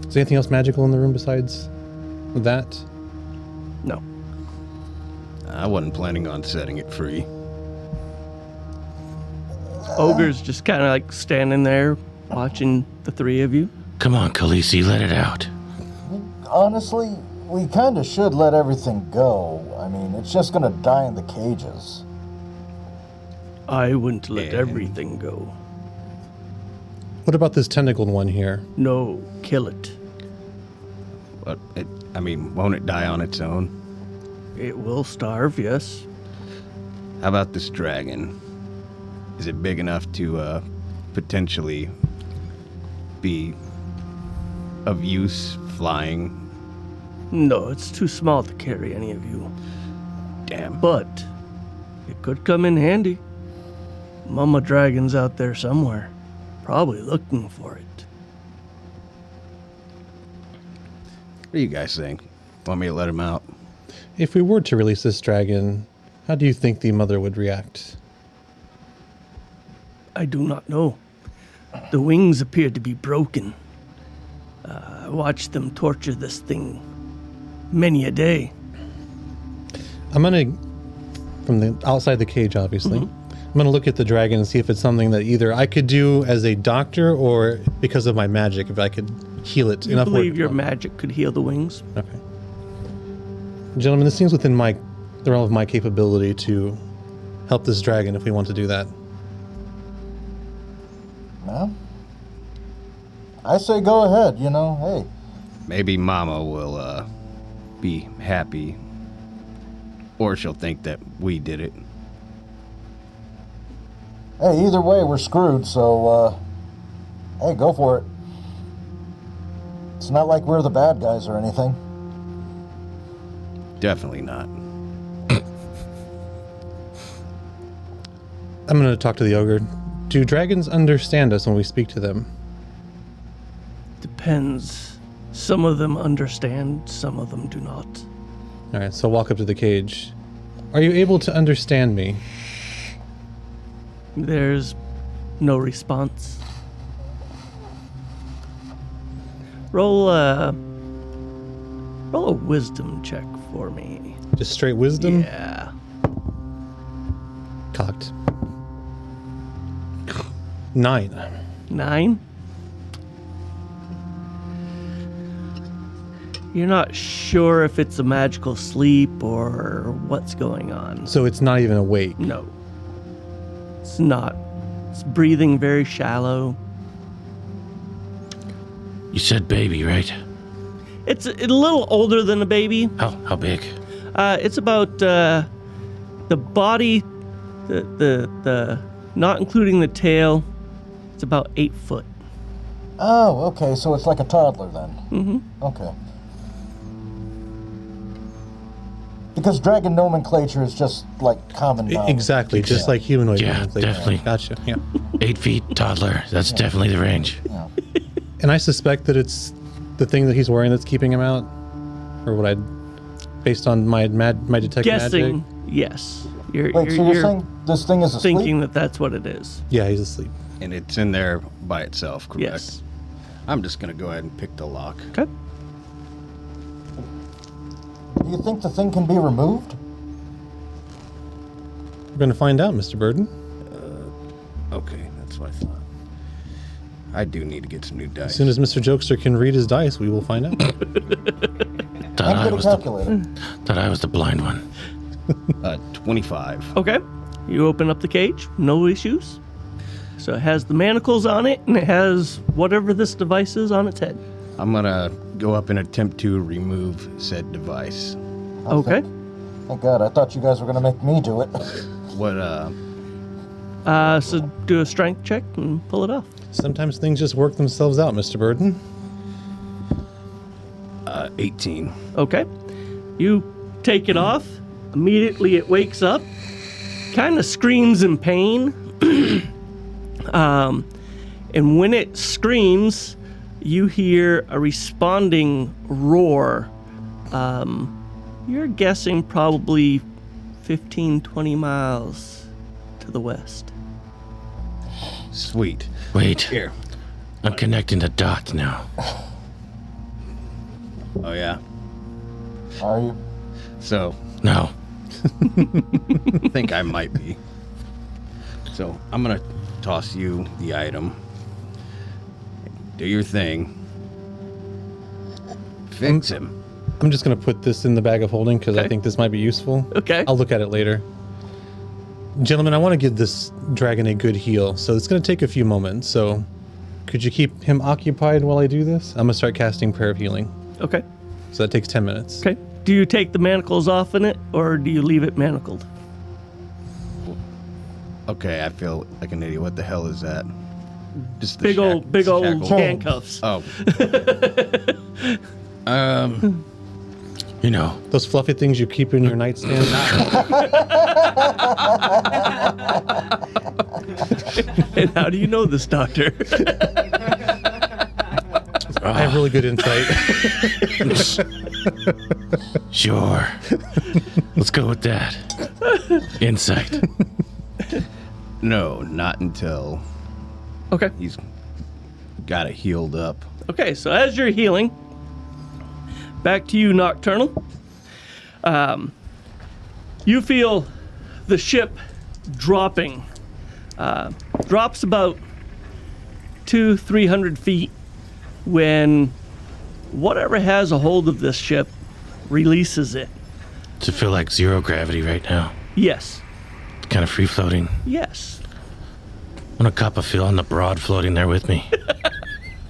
Is there anything else magical in the room besides that? No. I wasn't planning on setting it free. Ogre's just kind of like standing there watching the three of you. Come on, Khaleesi, let it out. Honestly, we kind of should let everything go. I mean, it's just gonna die in the cages. I wouldn't let everything go. What about this tentacled one here? No, kill it. But won't it die on its own? It will starve, yes. How about this dragon? Is it big enough to potentially be of use flying? No, it's too small to carry any of you. Damn. But it could come in handy. Mama Dragon's out there somewhere, probably looking for it. What do you guys think? Want me to let him out? If we were to release this dragon, how do you think the mother would react? I do not know. The wings appear to be broken. I watched them torture this thing many a day. I'm going to, from the outside the cage, obviously, I'm going to look at the dragon and see if it's something that either I could do as a doctor or because of my magic, if I could heal it. You believe your magic could heal the wings? Okay. Gentlemen, this seems within the realm of my capability to help this dragon if we want to do that. No? I say go ahead, hey. Maybe Mama will be happy. Or she'll think that we did it. Hey, either way, we're screwed, so, hey, go for it. It's not like we're the bad guys or anything. Definitely not. I'm going to talk to the ogre. Do dragons understand us when we speak to them? Depends. Some of them understand, some of them do not. All right, so I'll walk up to the cage. Are you able to understand me? There's no response. Roll a wisdom check for me. Just straight wisdom? Yeah. Cocked. 9. 9? You're not sure if it's a magical sleep or what's going on. So it's not even awake? No. It's not. It's breathing very shallow. You said baby, right? It's a little older than a baby. How big? It's about the body, the not including the tail. It's about 8 foot. Oh, okay, so it's like a toddler then. Mm-hmm. Okay. Because dragon nomenclature is just like common knowledge. Exactly, just like humanoid. Yeah, nomenclature. definitely. Gotcha, yeah. 8 feet toddler. That's definitely the range. Yeah. And I suspect that it's the thing that he's wearing that's keeping him out? Or what based on my detect Guessing, magic? yes. Wait, so you're saying this thing is asleep? thinking that that's what it is. Yeah, he's asleep. And it's in there by itself, correct? Yes. I'm just going to go ahead and pick the lock. Okay. Do you think the thing can be removed? We're going to find out, Mr. Burden. Okay, that's what I thought. I do need to get some new dice. As soon as Mr. Jokester can read his dice, we will find out. Thought I'm calculator. Thought I was the blind one. 25. Okay. You open up the cage, no issues. So it has the manacles on it, and it has whatever this device is on its head. I'm going to go up and attempt to remove said device. Okay. Thank God, I thought you guys were going to make me do it. What So do a strength check and pull it off. Sometimes things just work themselves out, Mr. Burden. 18. Okay. You take it off. Immediately it wakes up. Kind of screams in pain. And when it screams, you hear a responding roar. You're guessing probably 15, 20 miles to the west. Sweet. Wait. Here. I'm connecting the dots now. Oh, yeah? Are you? So, No. I think I might be. So, I'm gonna toss you the item. Do your thing. Fix him. I'm just going to put this in the bag of holding because I Okay. think this might be useful. Okay. I'll look at it later. Gentlemen, I want to give this dragon a good heal, so it's going to take a few moments. So could you keep him occupied while I do this? I'm going to start casting Prayer of Healing. Okay. So that takes 10 minutes. Okay. Do you take the manacles off in it, or do you leave it manacled? Okay, I feel like an idiot. What the hell is that? Just the Big old shackles. handcuffs. Oh. You know, Those fluffy things you keep in your nightstand. And how do you know this, Doctor? I have really good insight. sure. Let's go with that. Insight. No, not until Okay. he's got it healed up. Okay, so as you're healing, back to you, Nocturnal. You feel the ship dropping. Drops about 200-300 feet when whatever has a hold of this ship releases it. To feel like zero gravity right now. Yes. Kind of free floating. Yes. I want to cop a feel on the broad floating there with me.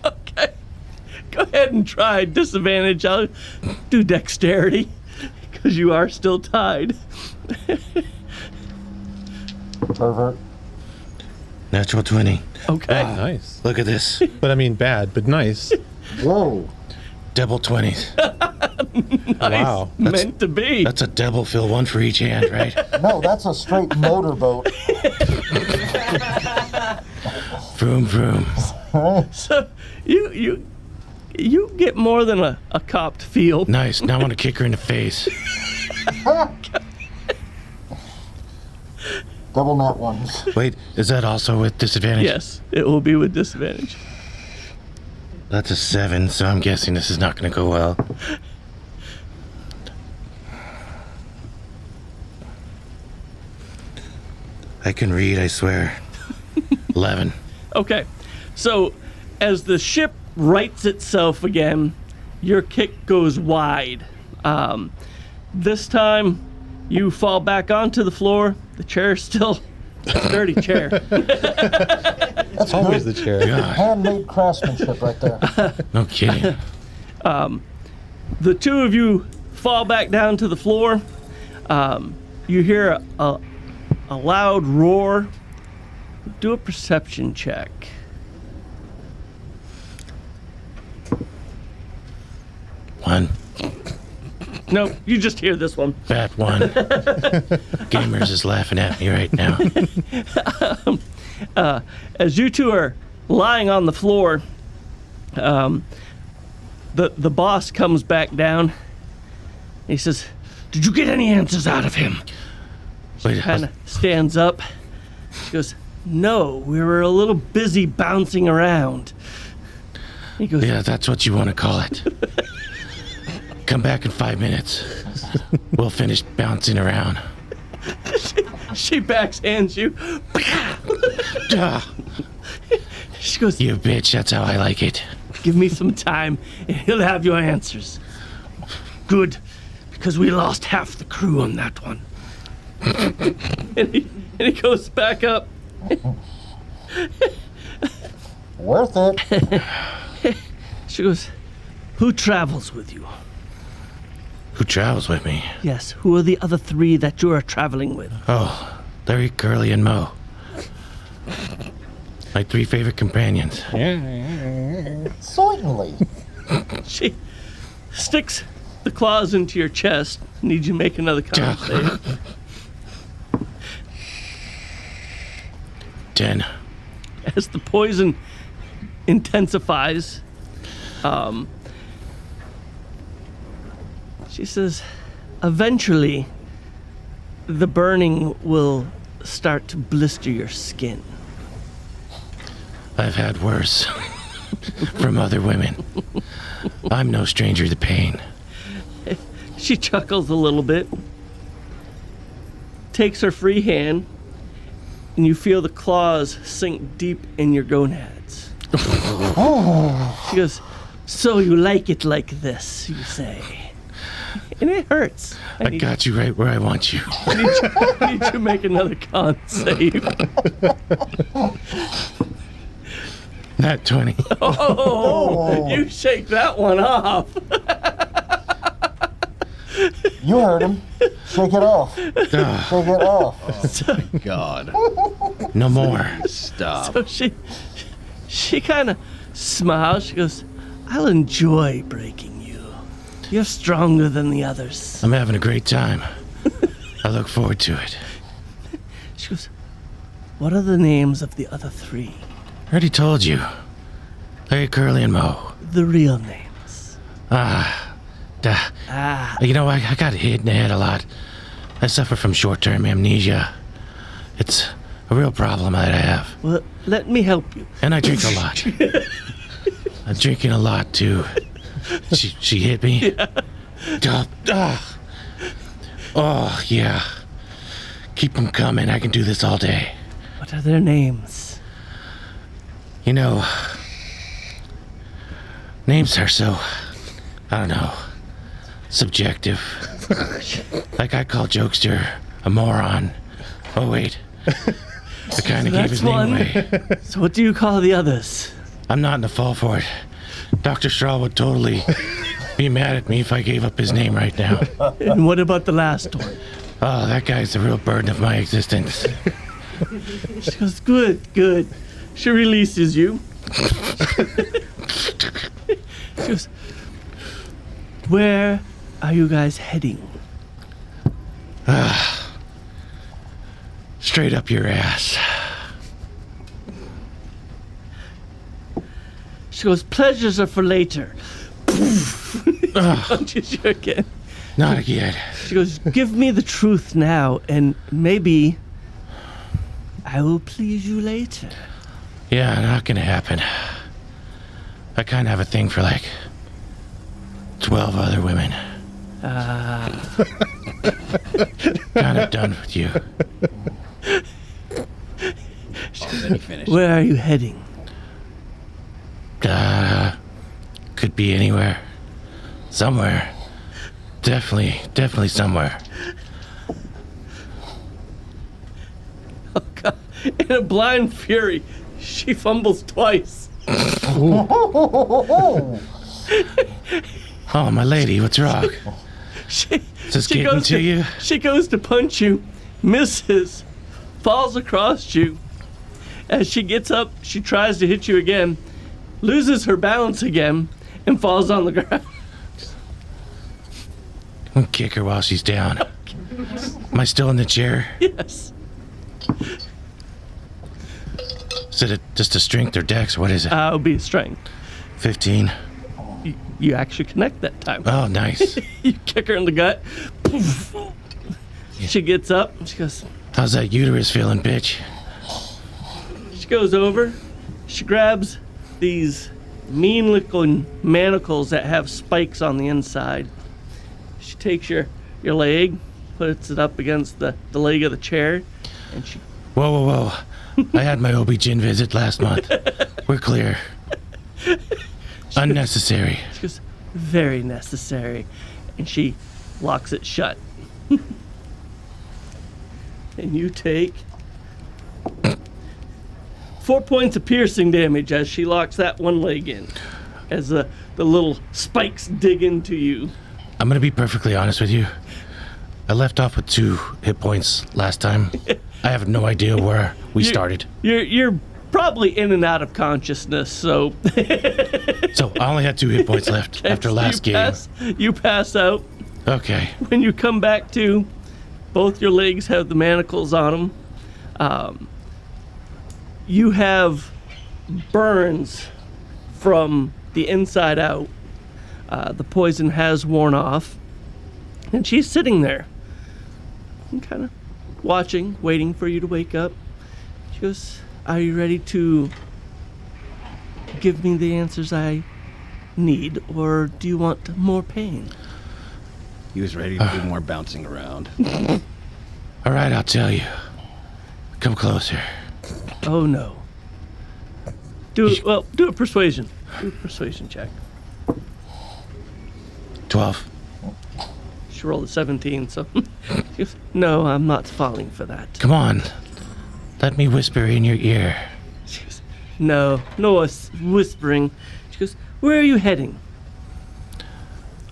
Okay. Go ahead and try disadvantage. I'll do dexterity because you are still tied. Pervert. Natural 20. Okay. Nice. Look at this. But I mean bad, but nice. Whoa. Double 20s. Wow. Meant to be. That's a double fill, one for each hand, right? No, that's a straight motorboat. Vroom, vroom. So you get more than a copped feel. Nice. Now I want to kick her in the face. Double nat ones. Wait, is that also with disadvantage? Yes, it will be with disadvantage. That's a 7, so I'm guessing this is not going to go well. I can read, I swear. 11. Okay, so as the ship rights itself again, your kick goes wide. This time, you fall back onto the floor. The chair is still a dirty chair. That's Always good. the chair. God, Handmade craftsmanship right there. no kidding. The two of you fall back down to the floor. You hear a loud roar. Do a perception check. One. No, you just hear this one. Fat one. Gamers is laughing at me right now. As you two are lying on the floor, the boss comes back down. He says, "Did you get any answers out of him?" Wait, Kind of stands up. She goes, "No, we were a little busy bouncing around." He goes, yeah, that's what you want to call it. Come back in 5 minutes. We'll finish bouncing around. She backhands you. Ah, She goes, you bitch, that's how I like it. "Give me some time and he'll have your answers." "Good, because we lost half the crew on that one." and he goes back up. Worth it. She goes, "Who travels with you?" Who travels with me? "Yes, who are the other three that you are traveling with?" Oh, Larry, Curly, and Mo. My 3 favorite companions. Certainly. She sticks the claws into your chest. Need you to make another con save. 10. As the poison intensifies, she says, eventually, the burning will start to blister your skin. I've had worse from other women. I'm no stranger to pain. She chuckles a little bit, takes her free hand, and you feel the claws sink deep in your gonads. She goes, so you like it like this, you say. And it hurts. I got you right where I want you. I need you to make another con save. Not 20. Oh, you shake that one off. You heard him. Shake it off. Shake it off. God. No more. Stop. So she kind of smiles. She goes, I'll enjoy breaking you. You're stronger than the others. I'm having a great time. I look forward to it. She goes, what are the names of the other 3? I already told you. Larry, Curly, and Mo. The real names. You know, I got hit in the head a lot. I suffer from short-term amnesia. It's a real problem that I have. Well, let me help you. And I drink a lot. I'm drinking a lot, too. She hit me? Yeah. Oh, yeah. Keep them coming. I can do this all day. What are their names? You know, names are so, I don't know, subjective. Like I call Jokester a moron. Oh, wait. I kind of gave his name away. So what do you call the others? I'm not in the fall for it. Dr. Straw would totally be mad at me if I gave up his name right now. And what about the last one? Oh, that guy's the real burden of my existence. She goes, good. She releases you. She goes, where are you guys heading? Straight up your ass. She goes, pleasures are for later. Punches you again. Not again. She goes, give me the truth now, and maybe I will please you later. Yeah, not gonna happen. I kind of have a thing for like 12 other women. Kind of done with you. Already finished. Where are you heading? Could be anywhere. Somewhere. Definitely somewhere. Oh, God. In a blind fury, she fumbles twice. Oh, my lady, what's wrong? She Is this getting to you? She goes to punch you, misses, falls across you. As she gets up, she tries to hit you again, loses her balance again, and falls on the ground. I'm gonna kick her while she's down. Am I still in the chair? Yes. Is it just a strength or dex? What is it? It'll be strength. 15. You actually connect that time. Oh, nice. You kick her in the gut. Poof. She gets up and she goes, How's that uterus feeling, bitch? she goes over, she grabs these mean looking manacles that have spikes on the inside. She takes your leg, puts it up against the leg of the chair, and she Whoa. I had my OB-GYN visit last month. We're clear. Unnecessary. She goes, very necessary. And she locks it shut. And you take 4 points of piercing damage as she locks that one leg in. As the little spikes dig into you. I'm gonna be perfectly honest with you. I left off with 2 hit points last time. I have no idea where we started. You're probably in and out of consciousness. So, So I only had 2 hit points left after last game. You pass out. Okay. When you come back to, both your legs have the manacles on them. You have burns from the inside out. The poison has worn off. And she's sitting there and kind of watching, waiting for you to wake up. She goes, "Are you ready to give me the answers I need, or do you want more pain?" He was ready to do more bouncing around. All right, I'll tell you. Come closer. Oh no. Do a persuasion. Do a persuasion check. 12. She rolled a 17, so she goes, "No, I'm not falling for that." Come on. Let me whisper in your ear. She goes, No whispering. She goes, "Where are you heading?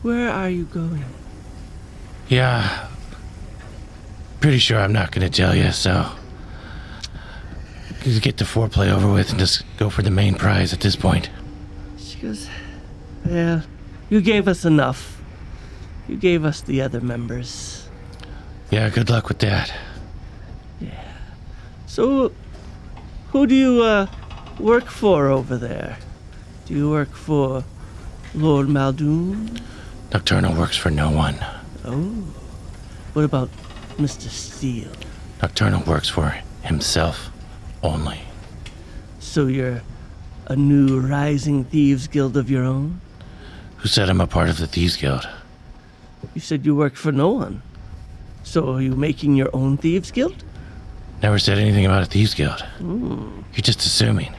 Where are you going?" Yeah. Pretty sure I'm not going to tell you, so... Just get the foreplay over with and just go for the main prize at this point. She goes, "Yeah, you gave us enough. You gave us the other members. Yeah, good luck with that. So, who do you work for over there? Do you work for Lord Muldoon? Nocturnal works for no one. Oh, what about Mr. Steele? Nocturnal works for himself only. So you're a new rising thieves guild of your own? Who said I'm a part of the Thieves Guild? You said you work for no one. So are you making your own thieves guild? Never said anything about a Thieves Guild. You're just assuming.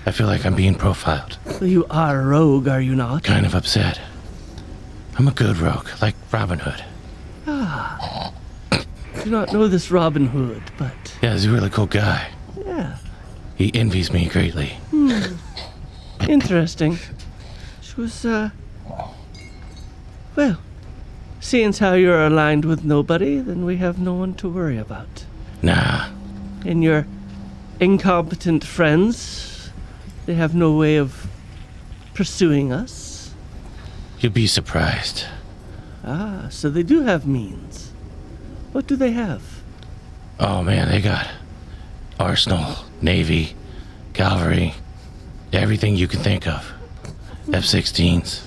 I feel like I'm being profiled. Well, you are a rogue, are you not? Kind of upset. I'm a good rogue, like Robin Hood. I do not know this Robin Hood, but Yeah, he's a really cool guy. yeah, He envies me greatly. interesting. She was, well, seeing as how you're aligned with nobody, then we have no one to worry about. Nah, And your incompetent friends, they have no way of pursuing us. you'll be surprised. Ah, so they do have means. What do they have? Oh man, they got Arsenal, Navy, Cavalry, everything you can think of. F-16s.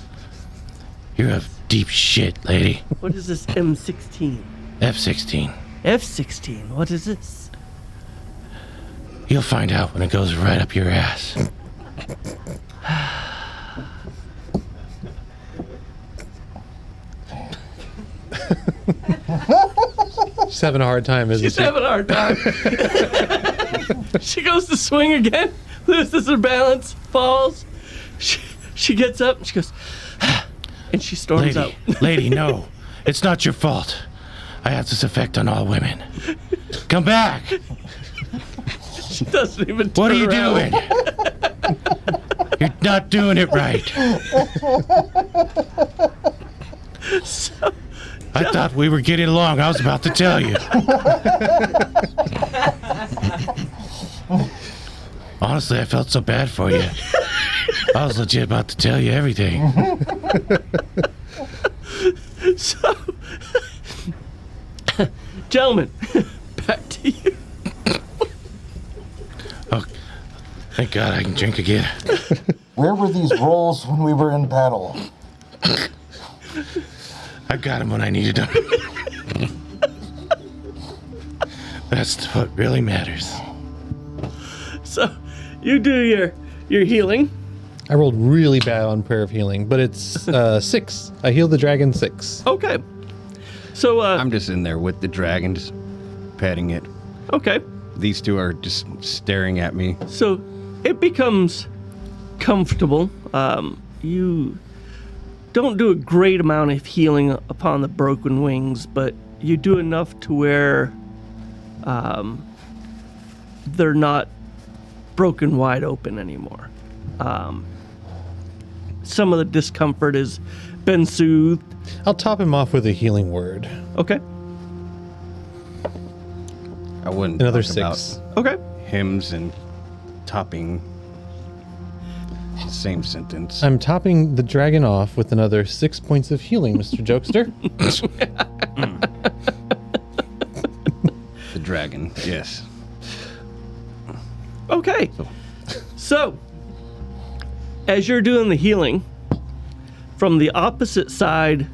You're a deep shit, lady. What is this M16? F-16. F-16, what is this? You'll find out when it goes right up your ass. She's having a hard time, isn't She's she? having a hard time. She goes to swing again, loses her balance, falls. She gets up and she goes, and she storms out. Lady, no. It's not your fault. I have this effect on all women. Come back. She doesn't even turn What are you around. doing? You're not doing it right. So, I thought we were getting along. I was about to tell you. Honestly, I felt so bad for you. I was legit about to tell you everything. so gentlemen, back to you. Oh, thank God I can drink again. Where were these rolls when we were in battle? I got him when I needed him. That's what really matters. So you do your healing. I rolled really bad on Prayer of Healing, but it's 6. I healed the dragon 6. Okay. So I'm just in there with the dragon, just petting it. okay. These two are just staring at me. So it becomes comfortable. You don't do a great amount of healing upon the broken wings, but you do enough to where they're not broken wide open anymore. Some of the discomfort has been soothed. I'll top him off with a healing word. Okay. I wouldn't Another talk 6. Okay. about hymns and topping. Same sentence. I'm topping the dragon off with another 6 points of healing, Mr. Jokester. The dragon, yes. Okay. So, as you're doing the healing, from the opposite side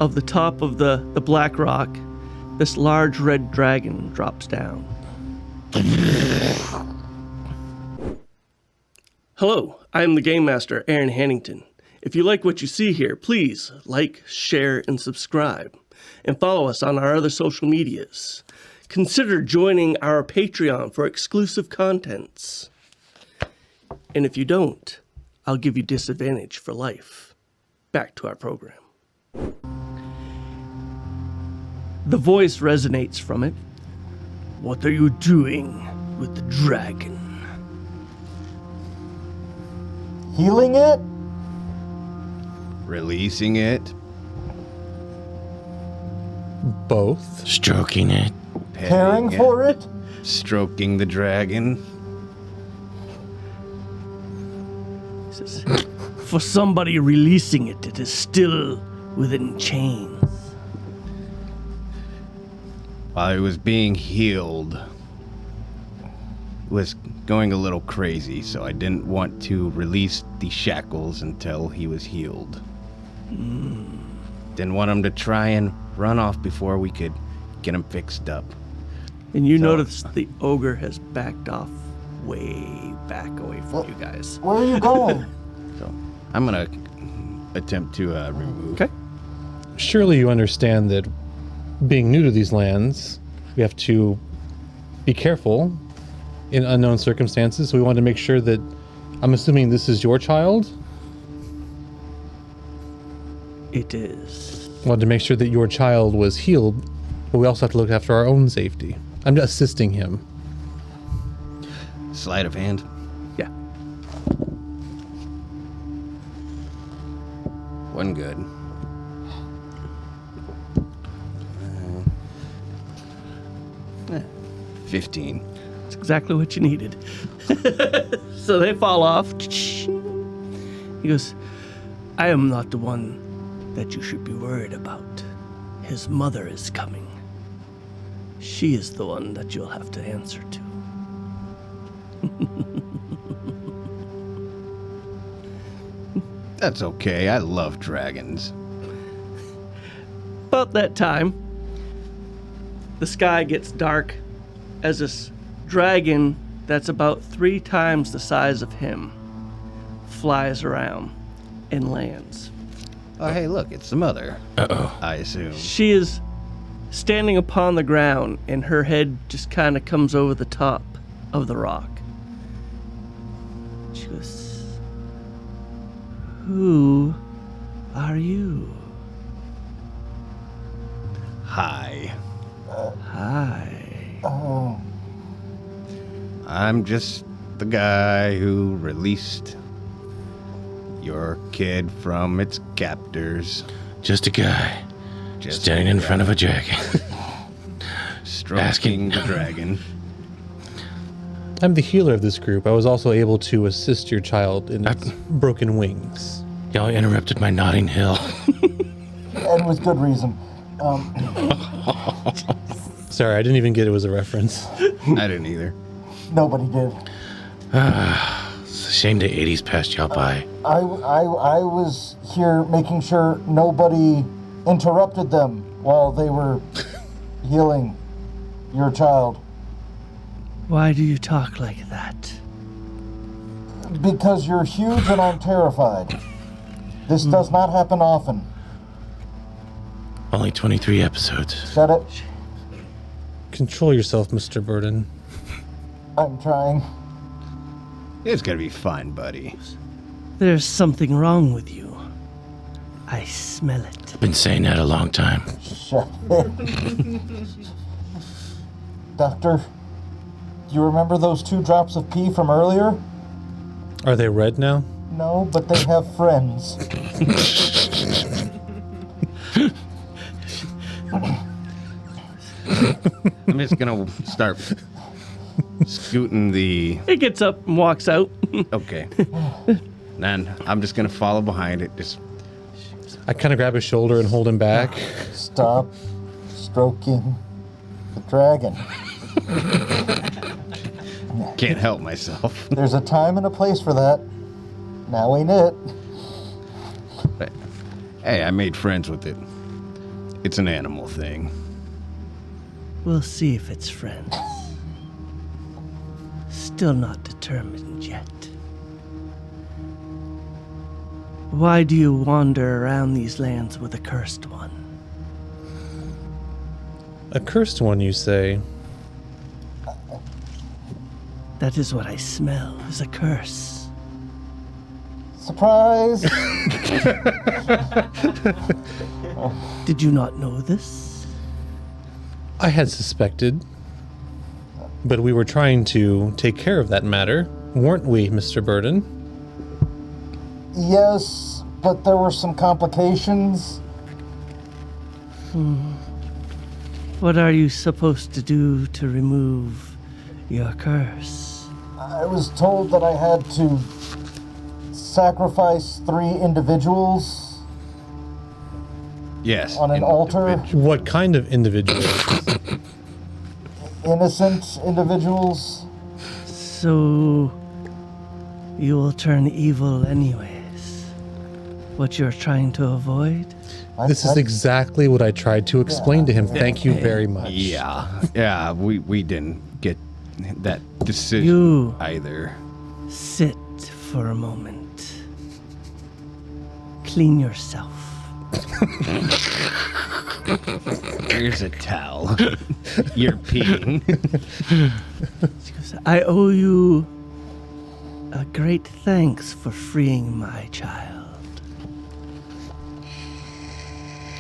of the top of the black rock, this large red dragon drops down. Hello, I am the Game Master, Aaron Hannington. If you like what you see here, please like, share, and subscribe. And follow us on our other social medias. Consider joining our Patreon for exclusive contents. And if you don't, I'll give you disadvantage for life. Back to our program. The voice resonates from it. What are you doing with the dragon? Healing it? Releasing it. Both. Stroking it. Caring for it? Stroking the dragon. He says, for somebody releasing it, it is still within chains. While he was being healed, was going a little crazy, so I didn't want to release the shackles until he was healed. Didn't want him to try and run off before we could get him fixed up. And you notice the ogre has backed off way back away from you guys. Where are you going? So I'm gonna attempt to remove. Okay. Surely you understand that being new to these lands, we have to be careful in unknown circumstances. So we want to make sure that, I'm assuming this is your child? It is. Wanted to make sure that your child was healed, but we also have to look after our own safety. I'm assisting him. Sleight of hand. Yeah. One good. 15. That's exactly what you needed. So they fall off. He goes, I am not the one that you should be worried about. His mother is coming. She is the one that you'll have to answer to. That's okay. I love dragons. About that time, the sky gets dark as this dragon that's about 3 times the size of him flies around and lands. Oh, hey, look, it's the mother. Uh-oh. I assume. She is standing upon the ground, and her head just kind of comes over the top of the rock. She goes, who are you? Hi. Hi. Oh, I'm just the guy who released your kid from its captors. Just a guy Just standing in front of a dragon. Stroking asking- the dragon. I'm the healer of this group. I was also able to assist your child in its broken wings. Y'all interrupted my Notting Hill. and with good reason. Sorry, I didn't even get it was a reference. I didn't either. Nobody did. It's a shame the 80s passed y'all by. I was here making sure nobody interrupted them while they were healing your child. Why do you talk like that? Because you're huge and I'm terrified. This does not happen often. Only 23 episodes. Said it? Control yourself, Mr. Burden. I'm trying. It's gonna be fun, buddy. There's something wrong with you. I smell it. Been saying that a long time. Shut it. Doctor, do you remember those 2 drops of pee from earlier? Are they red now? No, but they have friends. I'm just gonna start scooting the... It gets up and walks out. Okay. Then I'm just going to follow behind it. Just I kind of grab his shoulder and hold him back. Stop stroking the dragon. can't help myself. There's a time and a place for that. Now ain't it? But, hey, I made friends with it. It's an animal thing. We'll see if it's friends. Still not determined yet. Why do you wander around these lands with a cursed one? A cursed one, you say? That is what I smell, is a curse. Surprise! Did you not know this? I had suspected. But we were trying to take care of that matter, weren't we, Mr. Burden? Yes, but there were some complications. What are you supposed to do to remove your curse? I was told that I had to sacrifice 3 individuals Yes. on an altar. What kind of individual? Innocent individuals. So you will turn evil anyways. What you're trying to avoid? This is exactly what I tried to explain to him. Thank you very much. Yeah, we didn't get that decision You either. sit for a moment. Clean yourself. Here's a towel. You're peeing. She goes, I owe you a great thanks for freeing my child.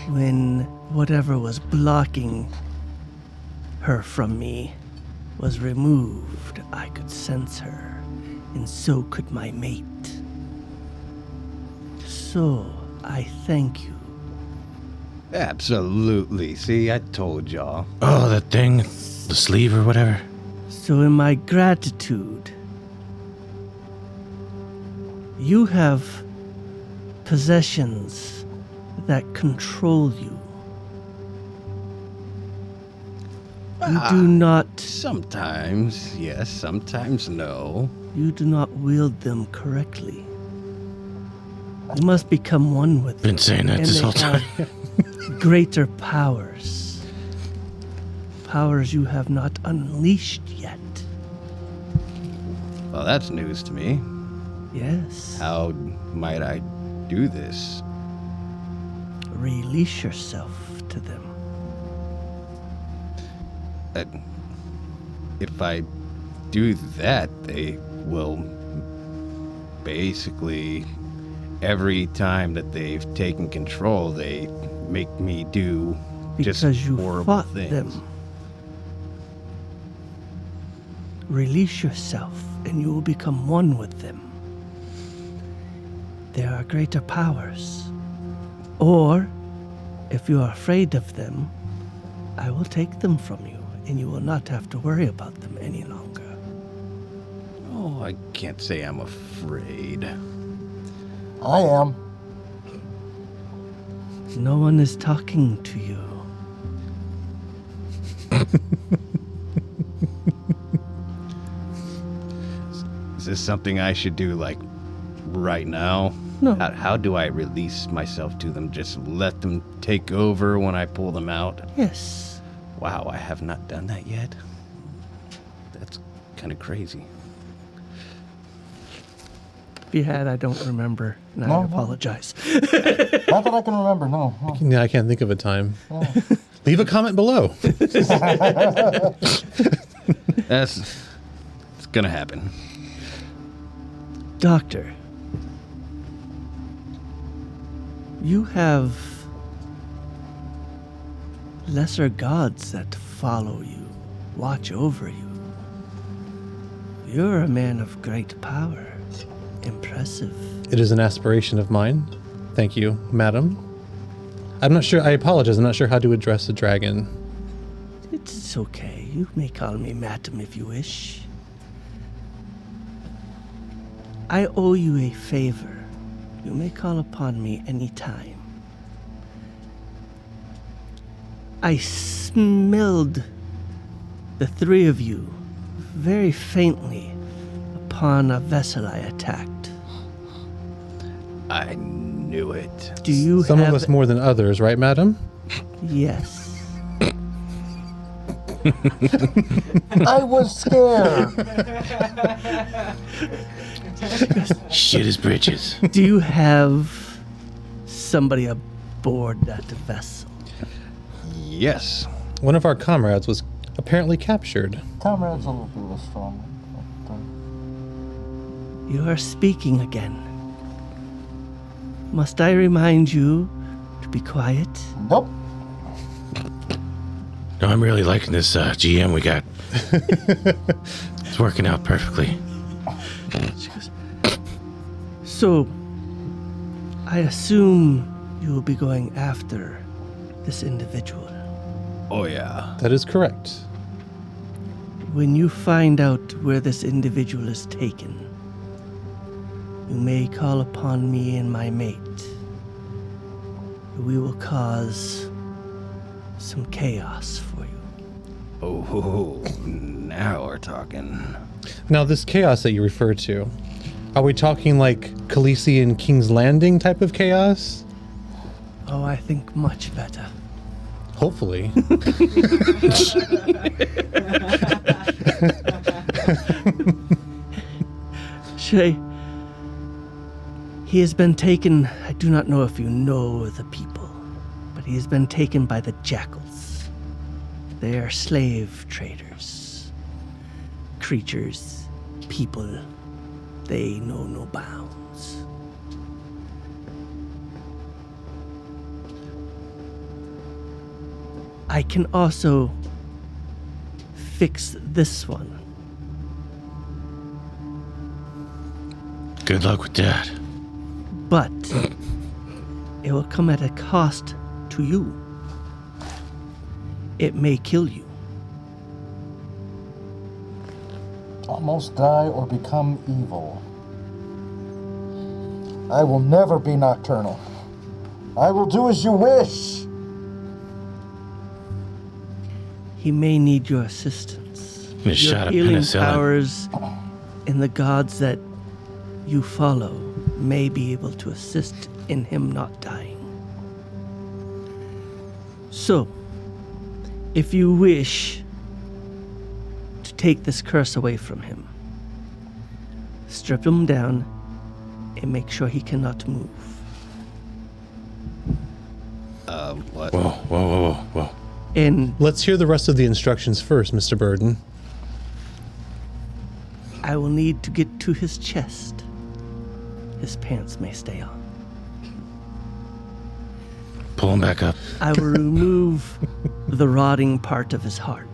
When whatever was blocking her from me was removed, I could sense her, and so could my mate. So, I thank you. Absolutely. See, I told y'all. Oh, that thing, the sleeve or whatever. So, in my gratitude, you have possessions that control you. You do not. Sometimes yes, sometimes no. You do not wield them correctly. You must become one with them. Been saying that and this they whole time. have greater powers. Powers you have not unleashed yet. Well, that's news to me. Yes. How might I do this? Release yourself to them. If I do that, they will basically, every time that they've taken control, they make me do Because just you horrible fought things. them. Release yourself, and you will become one with them. There are greater powers. Or, if you are afraid of them, I will take them from you, and you will not have to worry about them any longer. Oh, I can't say I'm afraid. I am. No one is talking to you. Is this something I should do, like, right now? No. How do I release myself to them? Just let them take over when I pull them out? Yes. Wow, I have not done that yet. That's kind of crazy. If you had, I don't remember, and I No. apologize. Not that I can remember, no. Yeah, I can't think of a time. Leave a comment below. It's gonna happen. Doctor, you have lesser gods that follow you, watch over you. You're a man of great power. Impressive. It is an aspiration of mine. Thank you, madam. I'm not sure, I apologize, I'm not sure how to address a dragon. It's okay. You may call me Madam if you wish. I owe you a favor. You may call upon me anytime. I smelled the three of you very faintly upon a vessel I attacked. I knew it. Do you Some have... of us more than others, right, madam? Yes. I was scared. Shit his britches. Do you have somebody aboard that vessel? Yes. One of our comrades was apparently captured. Comrade's a little bit strong. You are speaking again. Must I remind you to be quiet? Nope. No, I'm really liking this GM we got. It's working out perfectly. She goes, so, I assume you will be going after this individual. Oh, yeah. That is correct. When you find out where this individual is taken, you may call upon me and my mate. We will cause some chaos for you. Oh, now we're talking. Now, this chaos that you refer to, are we talking like Khaleesi and King's Landing type of chaos? Oh, I think much better. Hopefully. Shay, he has been taken. I do not know if you know the people, but he has been taken by the jackals. They are slave traders. Creatures, people, they know no bounds. I can also fix this one. Good luck with that. But it will come at a cost to you. It may kill you. Almost die or become evil. I will never be nocturnal. I will do as you wish. He may need your assistance. A shot of healing penicillin. powers in the gods that you follow may be able to assist in him not dying. So, if you wish to take this curse away from him, strip him down and make sure he cannot move. What? Whoa. And Let's hear the rest of the instructions first, Mr. Burden. I will need to get to his chest. His pants may stay on. Pull him back up. I will remove the rotting part of his heart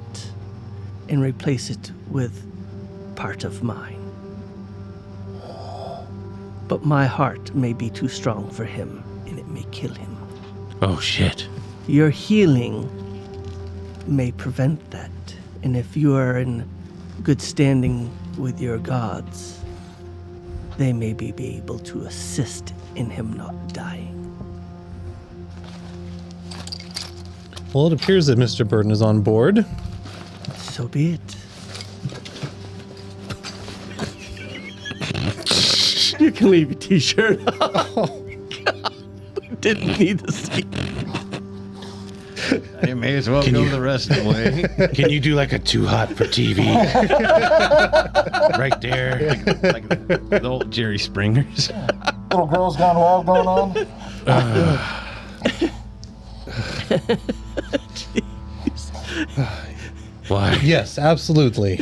and replace it with part of mine. But my heart may be too strong for him, and it may kill him. Oh, shit. Your healing may prevent that, and if you are in good standing with your gods, they may be able to assist in him not dying. Well, it appears that Mr. Burden is on board. So be it. You can leave your t-shirt. Oh, God. Didn't need to see. I may as well go the rest of the way. Can you do like a too hot for TV? Right there. Like the old Jerry Springers. Little girls gone wild going on. Why? Yes, absolutely.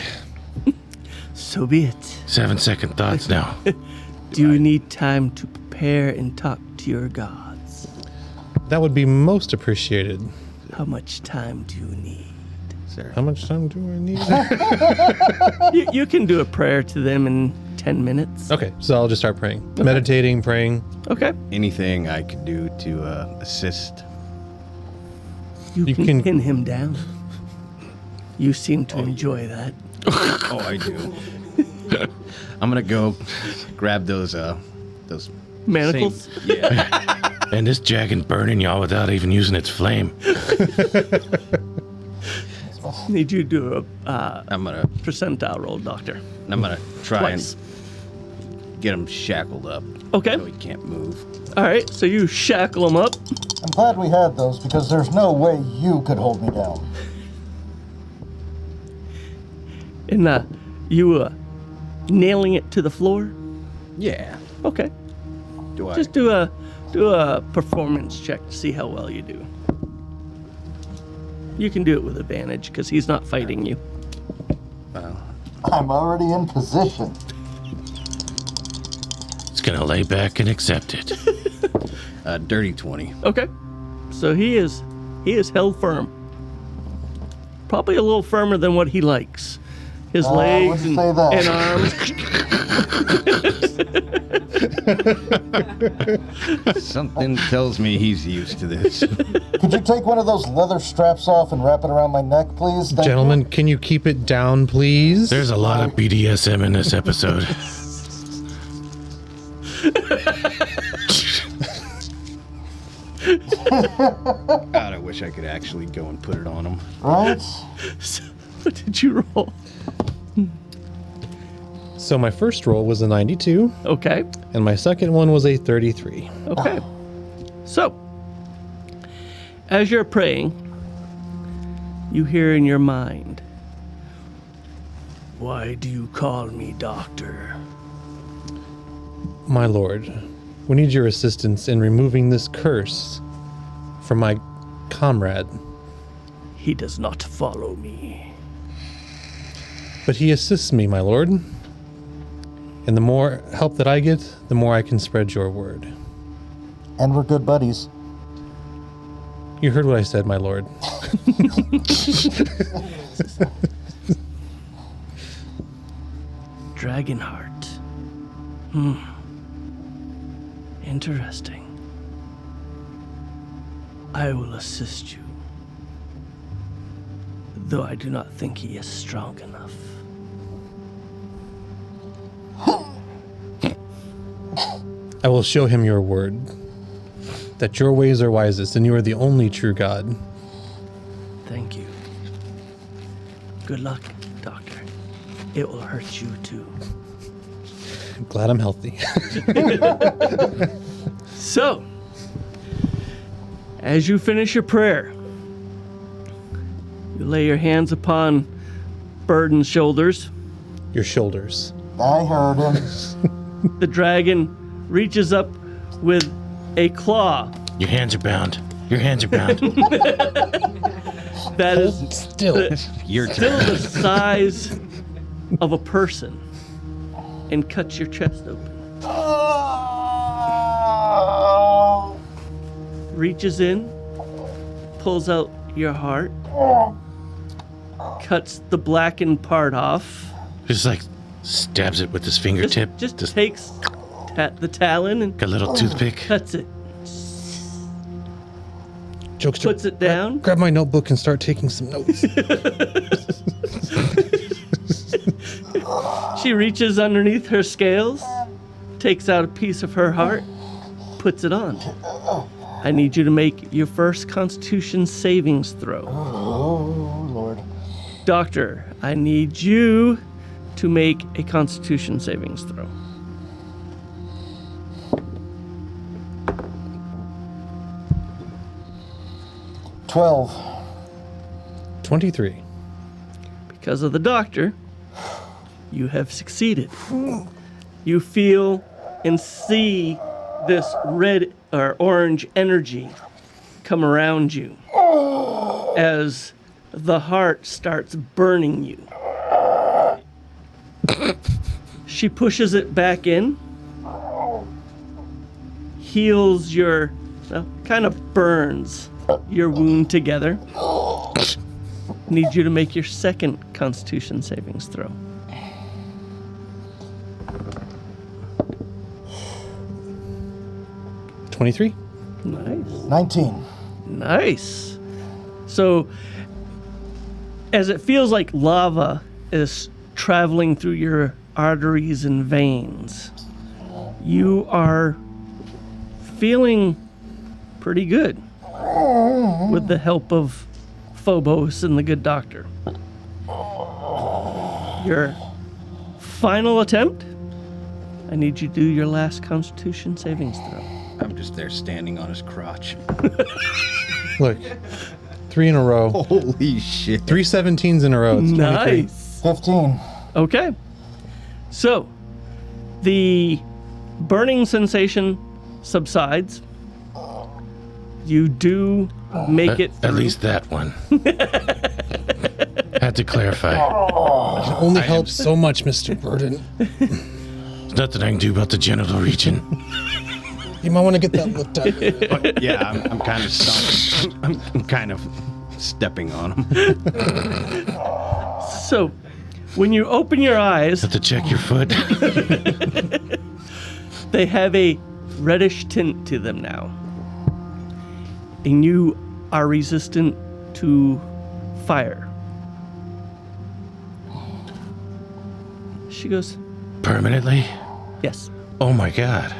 So be it. 7-second thoughts now. Do you need time to prepare and talk to your gods? That would be most appreciated. How much time do you need? How much time do I need? You can do a prayer to them in 10 minutes. Okay, so I'll just start praying. Meditating, praying. Okay. Anything I could do to assist? You You can can- pin him down. You seem to enjoy that. Oh, I do. I'm gonna go grab those Manacles? Yeah. And this dragon burning y'all without even using its flame. Need you to do a I'm gonna percentile roll, Doctor. try Twice. and get him shackled up. Okay. So he can't move. All right, so you shackle him up. I'm glad we had those because there's no way you could hold me down. And you nailing it to the floor? Yeah. Okay. Do I? Just do a performance check to see how well you do. You can do it with advantage because he's not fighting you. I'm already in position. It's gonna lay back and accept it. Dirty 20. Okay. So he is held firm. Probably a little firmer than what he likes. His legs wouldn't say that. and arms. Something tells me he's used to this. Could you take one of those leather straps off and wrap it around my neck, please? Thank Gentlemen, can you keep it down, please? There's a lot of BDSM in this episode. God, I wish I could actually go and put it on him. you. Right? So, what did you roll? So my first roll was a 92, Okay. and my second one was a 33. Okay. So, as you're praying, you hear in your mind, "Why do you call me doctor?" My lord, we need your assistance in removing this curse from my comrade. He does not follow me. But he assists me, my lord. And the more help that I get, the more I can spread your word. And we're good buddies. You heard what I said, my lord. Dragonheart. Interesting. I will assist you. Though I do not think he is strong enough. I will show him your word, that your ways are wisest, and you are the only true God. Thank you. Good luck, Doctor. It will hurt you too. I'm glad I'm healthy. So, as you finish your prayer, you lay your hands upon Burden's shoulders. Your shoulders. I heard him. The dragon reaches up with a claw Your hands are bound. Your hands are bound. that is Still. Your still turn. the size of a person and cuts your chest open. Reaches in, pulls out your heart, cuts the blackened part off. Just like stabs it with his fingertip. Just takes the talon and like a little toothpick. cuts it. Jokester, Puts it down. Grab my notebook and start taking some notes. She reaches underneath her scales, takes out a piece of her heart, puts it on. I need you to make your first Constitution savings throw. Oh, Lord. Doctor, I need you to make a Constitution savings throw. $12. 23. Because of the doctor, you have succeeded. You feel and see this red or orange energy come around you as the heart starts burning you. She pushes it back in, heals your, kind of burns your wound together. Need you to make your second Constitution savings throw. $23. Nice. 19. Nice. So, as it feels like lava is traveling through your arteries and veins. You are feeling pretty good with the help of Phobos and the good doctor. Your final attempt, I need you to do your last Constitution savings throw. I'm just there standing on his crotch. Look, 3 in a row. Holy shit. 3 17s in a row. It's 23. Nice. 15. Okay. So, the burning sensation subsides. You do make it through. At least that one. Had to clarify. It only helps so much, Mr. Burden. There's nothing I can do about the genital region. You might want to get that looked at. But yeah, I'm kind of stomping. I'm kind of stepping on him. So, when you open your eyes, Have to check your foot. they have a reddish tint to them now. And you are resistant to fire. She goes, Permanently? yes. Oh my god.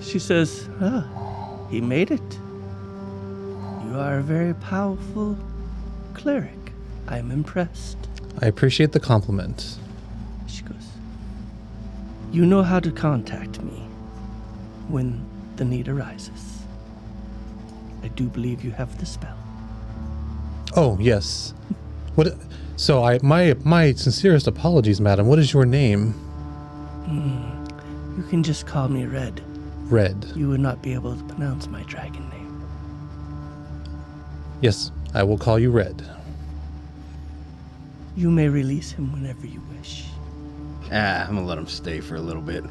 She says, he made it. You are a very powerful cleric. I'm impressed. I appreciate the compliment. She goes, you know how to contact me when the need arises. I do believe you have the spell. Oh, yes. What? So my sincerest apologies, madam. What is your name? You can just call me Red. Red. You would not be able to pronounce my dragon name. Yes, I will call you Red. You may release him whenever you wish. I'm gonna let him stay for a little bit.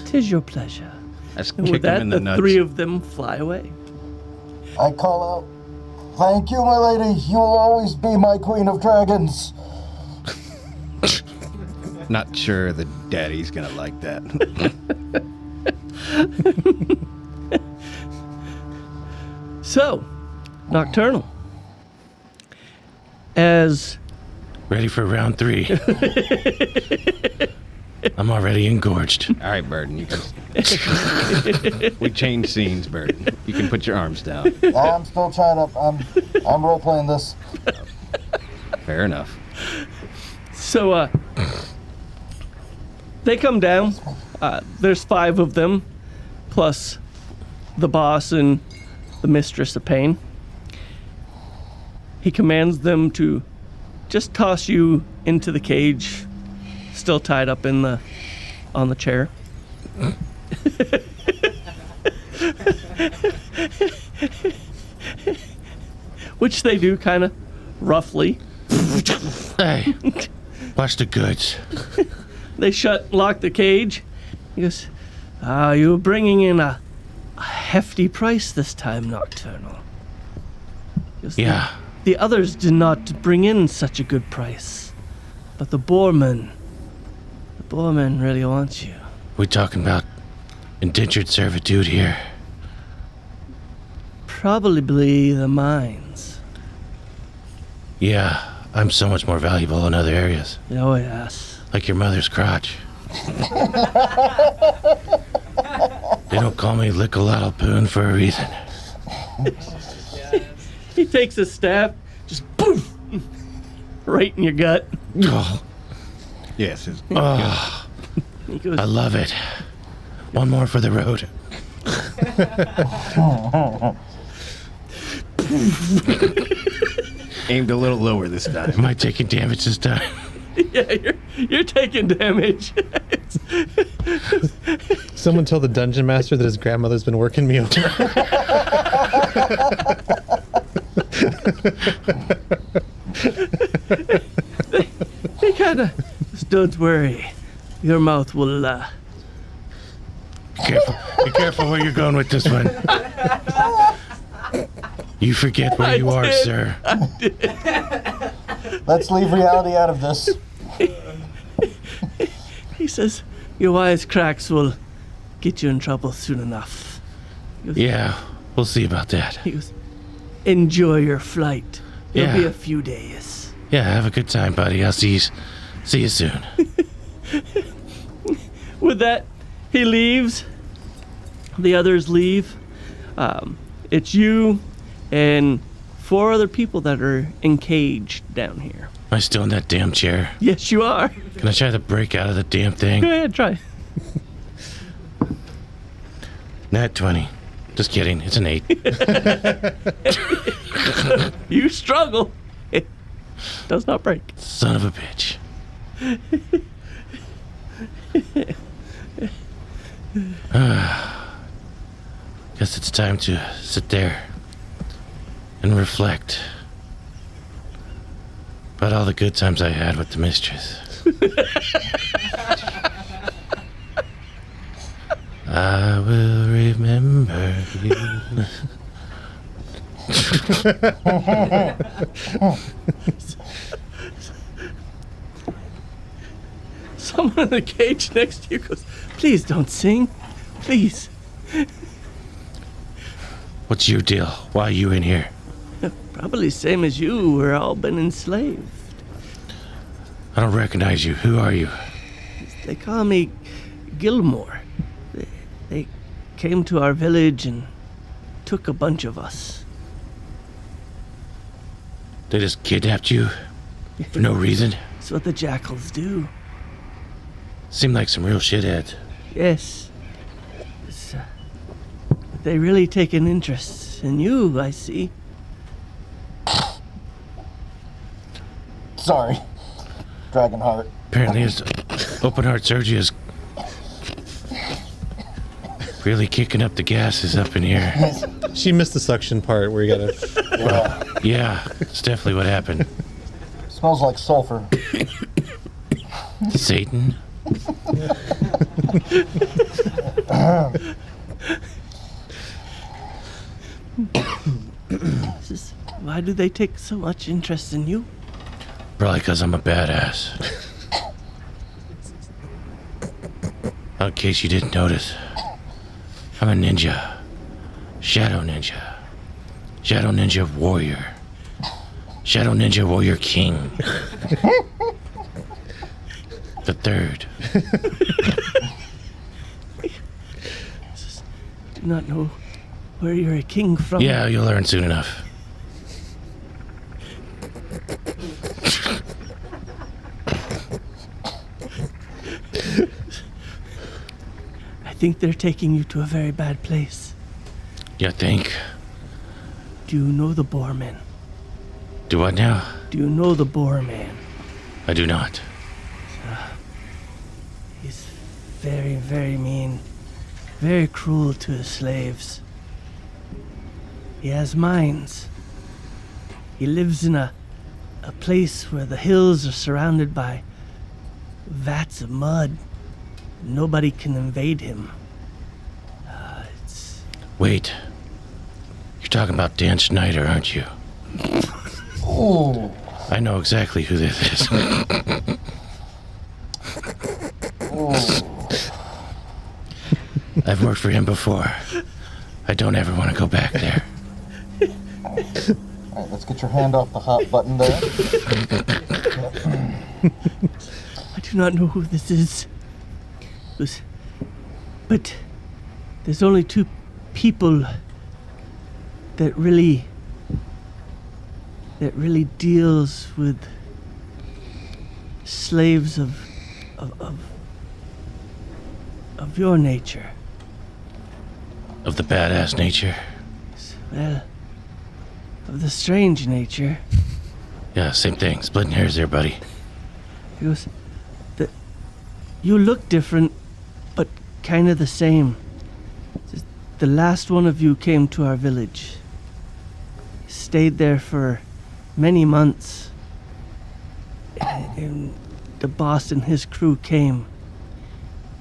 'Tis your pleasure. I just And kick with him that, in the the nuts. three of them fly away. I call out, thank you, my lady. You will always be my queen of dragons. Not sure the daddy's gonna like that. So, Nocturnal. As Ready for round 3. I'm already engorged. All right, Burden, you can. We changed scenes, Burden. You can put your arms down. I'm still trying to, I'm role playing this. Fair enough. So, they come down. There's 5 of them, plus the boss and the mistress of pain. He commands them to just toss you into the cage, still tied up on the chair. Which they do kind of roughly. Hey, watch the goods. They lock the cage. He goes, you're bringing in a hefty price this time, Nocturnal. He goes, Yeah. The others did not bring in such a good price. But the Boorman really wants you. We talking about indentured servitude here. Probably the mines. Yeah, I'm so much more valuable in other areas. Oh, yes. Like your mother's crotch. They don't call me Lickaladdle for a reason. He takes his staff, just poof, right in your gut. Oh, Yes. He goes, I love it. One more for the road. Aimed a little lower this time. Am I taking damage this time? yeah, you're taking damage. Someone told the dungeon master that his grandmother's been working me over. He kind of, don't worry. Your mouth will, Be careful where you're going with this one. You forget where you are, did. sir. Let's leave reality out of this. he says, your wisecracks will get you in trouble soon enough. Yeah, we'll see about that. He goes, enjoy your flight. It'll be Yeah. a few days. Yeah, have a good time, buddy. I'll see See you soon. With that, he leaves. The others leave. It's you and 4 other people that are encaged down here. Am I still in that damn chair? Yes, you are. Can I try to break out of the damn thing? Go ahead, try. Nat 20. Just kidding. It's an 8. You struggle. It does not break. Son of a bitch. Guess it's time to sit there and reflect about all the good times I had with the mistress. I will remember you. Someone in the cage next to you goes, please don't sing. Please. What's your deal? Why are you in here? Probably same as you. We're all been enslaved. I don't recognize you. Who are you? They call me Gilmore. They came to our village and took a bunch of us. They just kidnapped you for no reason? That's what the jackals do. Seem like some real shitheads. Yes. They really take an interest in you, I see. Sorry. Dragonheart. Apparently his open heart surgery is really kicking up the gases up in here. She missed the suction part where you gotta. Yeah, it's definitely what happened. Smells like sulfur. Satan? Why do they take so much interest in you? Probably because I'm a badass. In case you didn't notice, I'm a ninja. Shadow ninja. Shadow ninja warrior. Shadow ninja warrior king. The third. Do not know where you're a king from. Yeah, you'll learn soon enough. I think they're taking you to a very bad place. You think? Do you know the Boar Man? Do what now? Do you know the Boar Man? I do not. He's very, very mean. Very cruel to his slaves. He has mines. He lives in a place where the hills are surrounded by vats of mud. Nobody can invade him. Wait. You're talking about Dan Schneider, aren't you? Ooh. I know exactly who this is. I've worked for him before. I don't ever want to go back there. Alright, let's get your hand off the hot button there. I do not know who this is. But there's only 2 people that really deals with slaves of your nature. Of the badass nature? Well, of the strange nature. Yeah, same thing. Splitting hairs there, buddy. He goes, you look different, but kind of the same. The last one of you came to our village. Stayed there for many months. And the boss and his crew came.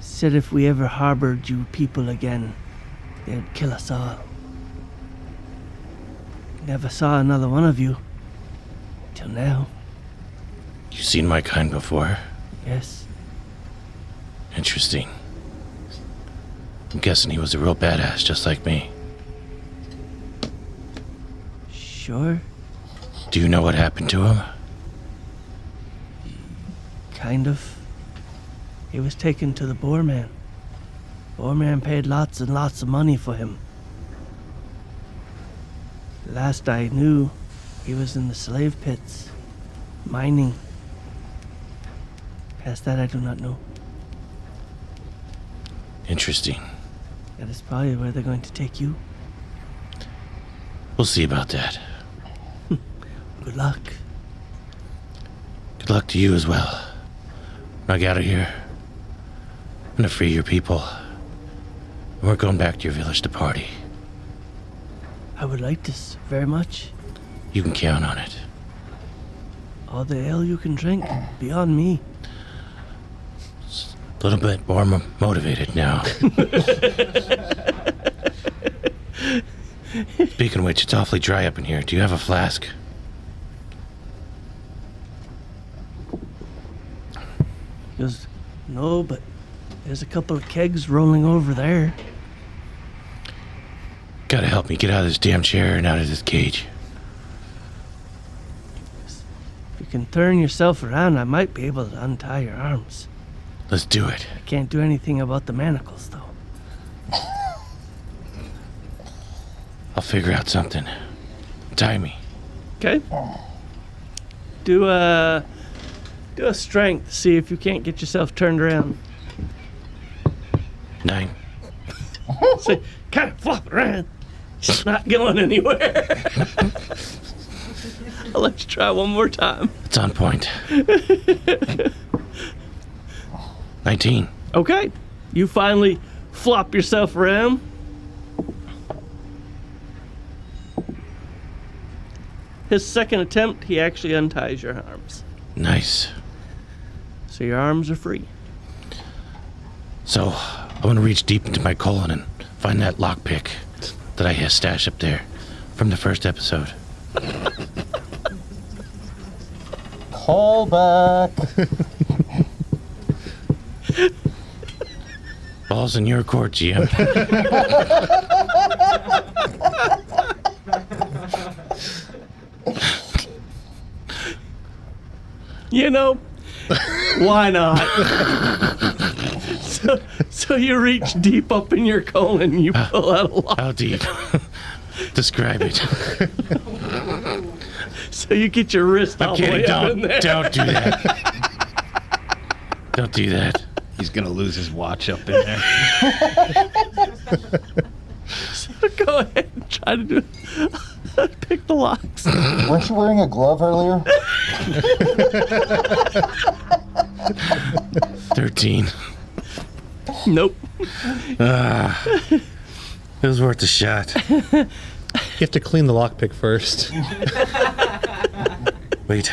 Said if we ever harbored you people again, they'd kill us all. Never saw another one of you. Till now. You seen my kind before? Yes. Interesting. I'm guessing he was a real badass, just like me. Sure. Do you know what happened to him? Kind of. He was taken to the Boar Man. Boar Man paid lots and lots of money for him. Last I knew, he was in the slave pits, mining. Past that, I do not know. Interesting. That is probably where they're going to take you. We'll see about that. Good luck. Good luck to you as well. When I get out of here, I'm gonna free your people. And we're going back to your village to party. I would like this very much. You can count on it. All the ale you can drink, beyond me. A little bit more motivated now. Speaking of which, it's awfully dry up in here. Do you have a flask? He goes, no, but there's a couple of kegs rolling over there. Gotta help me get out of this damn chair and out of this cage. If you can turn yourself around, I might be able to untie your arms. Let's do it. I can't do anything about the manacles, though. I'll figure out something. Tie me. Okay. Do a strength, see if you can't get yourself turned around. 9. So kind of flop it around. It's not going anywhere. I'll let you try one more time. It's on point. 19. Okay. You finally flop yourself around. His second attempt, he actually unties your arms. Nice. So your arms are free. So, I'm gonna reach deep into my colon and find that lockpick that I had stashed up there from the first episode. Call back. Ball's in your court, GM. You know, why not? So you reach deep up in your colon and you pull out a lock. How deep? Describe it. So you get your wrist all I'm the way kidding. up in there. Don't do that. Don't do that. He's gonna lose his watch up in there. So go ahead and try to do pick the locks. Weren't you wearing a glove earlier? 13. Nope. It was worth a shot. You have to clean the lockpick first. Wait.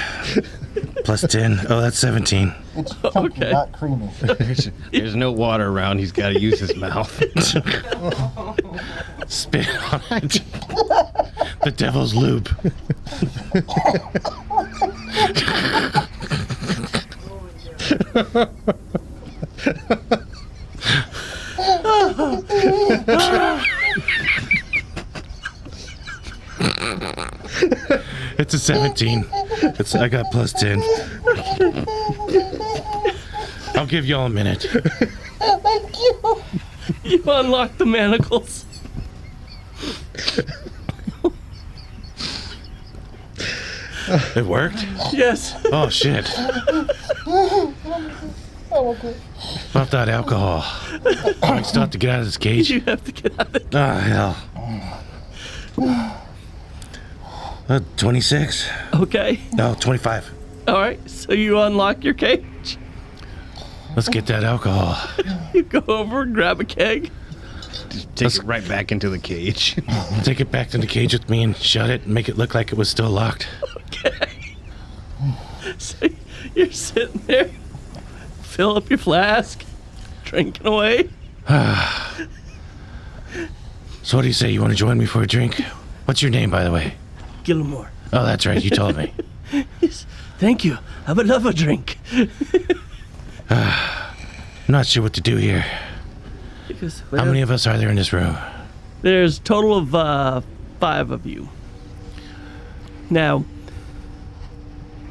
Plus 10. Oh, that's 17. It's chunky, Okay. not creamy. There's no water around. He's got to use his mouth. Spit on it. The devil's lube. It's a 17. I got plus 10. I'll give y'all a minute. You unlock the manacles. It worked? Yes. Oh, shit. Left out alcohol. I still have to get out of this cage. You have to get out of it. Ah, hell. 26? Okay. No, 25. All right. So you unlock your cage. Let's get that alcohol. You go over and grab a keg. Just take it right back into the cage. Take it back to the cage with me and shut it and make it look like it was still locked. Okay. So you're sitting there, fill up your flask, drinking away. So what do you say? You want to join me for a drink? What's your name, by the way? Gilmore. Oh, that's right. You told me. Yes. Thank you. I would love a drink. I'm not sure what to do here. Because, How many of us are there in this room? There's a total of 5 of you. Now,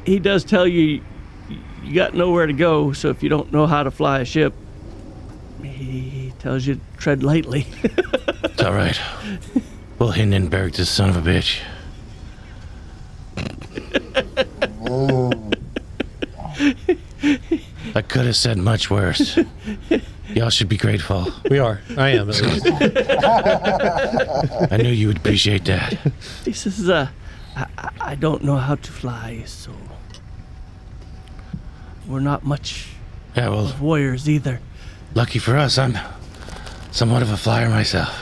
he does tell you you got nowhere to go, so if you don't know how to fly a ship, he tells you to tread lightly. It's all right. We'll Hindenburg this son of a bitch. I could have said much worse. Y'all should be grateful. We are. I am, at least. I knew you would appreciate that. He says, I don't know how to fly, so we're not much Yeah, well, warriors either. lucky for us, I'm somewhat of a flyer myself.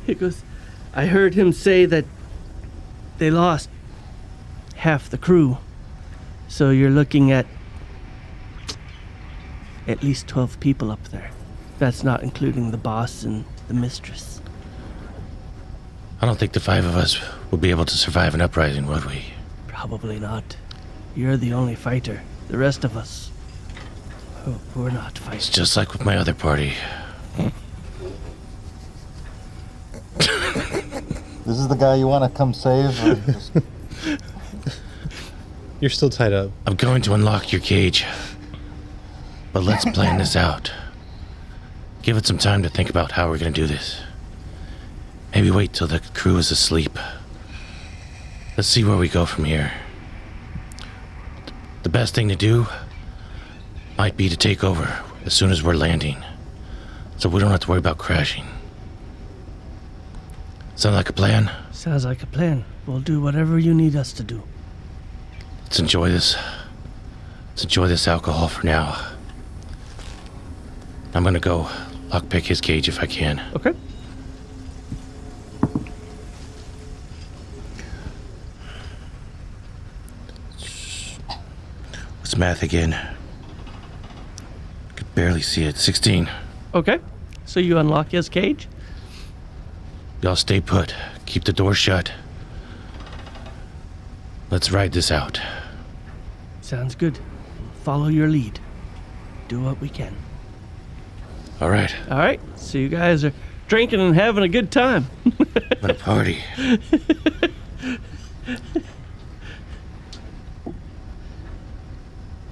He goes, I heard him say that they lost half the crew. So you're looking at least 12 people up there. That's not including the boss and the mistress. I don't think the 5 of us would be able to survive an uprising, would we? Probably not. You're the only fighter. The rest of us, we're not It's fighters. just like with my other party. This is the guy you want to come save? Or just... You're still tied up. I'm going to unlock your cage. But let's plan this out. Give it some time to think about how we're going to do this. Maybe wait till the crew is asleep. Let's see where we go from here. The best thing to do might be to take over as soon as we're landing, so we don't have to worry about crashing. Sound like a plan? Sounds like a plan. We'll do whatever you need us to do. Let's enjoy this. Let's enjoy this alcohol for now. I'm gonna go lockpick his cage if I can. Okay. What's math again? Could barely see it. 16. Okay. So you unlock his cage? Y'all stay put. Keep the door shut. Let's ride this out. Sounds good. Follow your lead. Do what we can. All right. All right. So you guys are drinking and having a good time. I'm gonna party.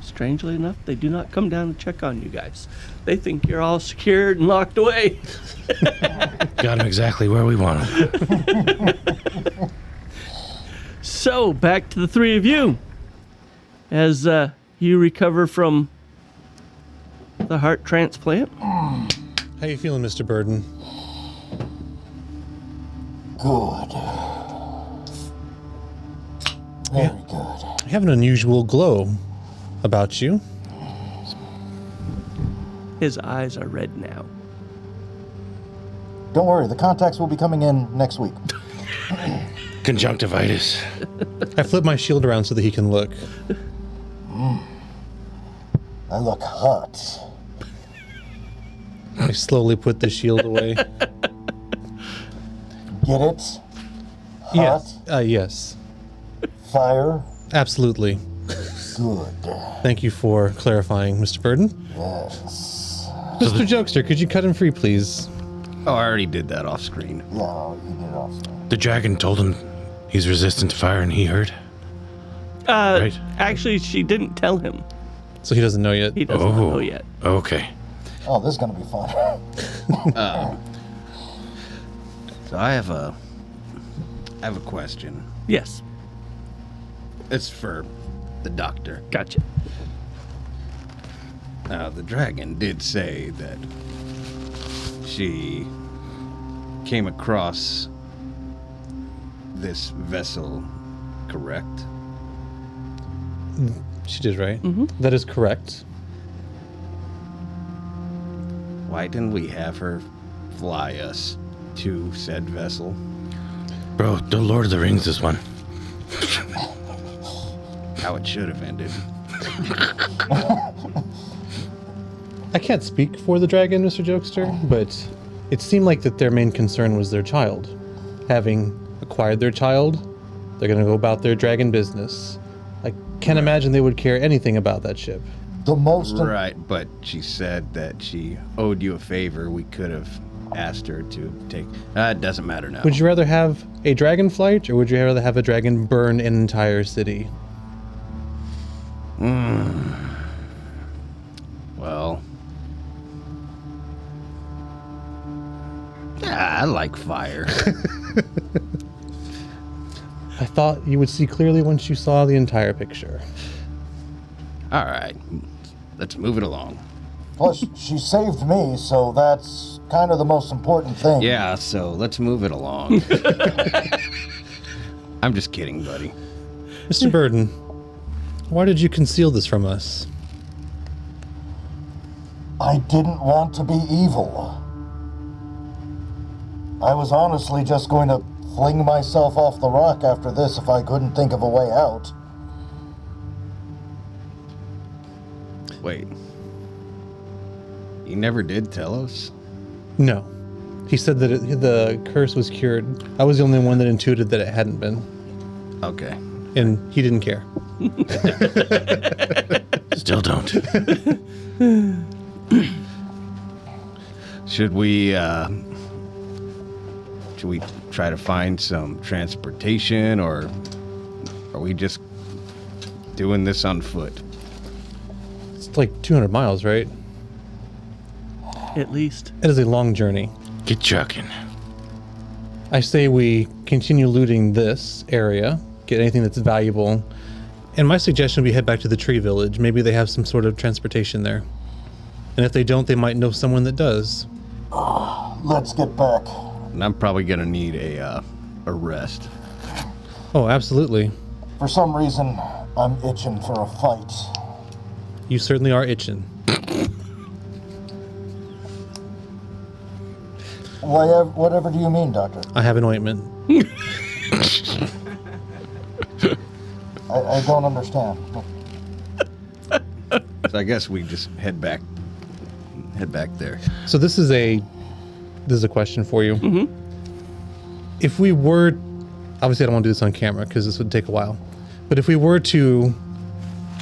Strangely enough, they do not come down to check on you guys. They think you're all secured and locked away. Got him exactly where we want him. So, back to the three of you. As you recover from the heart transplant. How you feeling, Mr. Burden? Good. Very good. You have an unusual glow about you. His eyes are red now. Don't worry, the contacts will be coming in next week. Conjunctivitis. I flip my shield around so that he can look. I look hot. I slowly put the shield away. Get it? Hot? Yes. Yes. Fire? Absolutely. Good. Thank you for clarifying, Mr. Burden. Yes. Mr. Jokester, could you cut him free, please? Oh, I already did that off screen. No, you did it off. The dragon told him he's resistant to fire and he heard. Right. Actually, she didn't tell him. So he doesn't know yet. He doesn't know yet. Okay. Oh, this is gonna be fun. So I have a question. Yes. It's for the doctor. Gotcha. The dragon did say that she came across this vessel, correct? She did, right? Mm-hmm. That is correct. Why didn't we have her fly us to said vessel? Bro, the Lord of the Rings this one. How it should have ended. I can't speak for the dragon, Mr. Jokester, but it seemed like that their main concern was their child. Having acquired their child, they're going to go about their dragon business. I can't imagine they would care anything about that ship. The most. Right, but she said that she owed you a favor. We could have asked her to take. It doesn't matter now. Would you rather have a dragon flight, or would you rather have a dragon burn an entire city? Well, yeah, I like fire. I thought you would see clearly once you saw the entire picture. All right, let's move it along. Plus, she saved me, so that's kind of the most important thing. Yeah, so let's move it along. I'm just kidding, buddy. Mr. Burden, why did you conceal this from us? I didn't want to be evil. I was honestly just going to fling myself off the rock after this if I couldn't think of a way out. Wait. You never did tell us? No. He said that the curse was cured. I was the only one that intuited that it hadn't been. Okay. And he didn't care. Still don't. Should we try to find some transportation, or are we just doing this on foot? It's like 200 miles, right? At least. It is a long journey. Get trucking. I say we continue looting this area, get anything that's valuable, and my suggestion would be head back to the tree village. Maybe they have some sort of transportation there. And if they don't, they might know someone that does. Let's get back. And I'm probably gonna need a rest. Oh, absolutely. For some reason, I'm itching for a fight. You certainly are itching. Whatever do you mean, Doctor? I have an ointment. I don't understand. So I guess we just head back there. So this is a question for you. Mm-hmm. If we were, obviously I don't want to do this on camera because this would take a while, but if we were to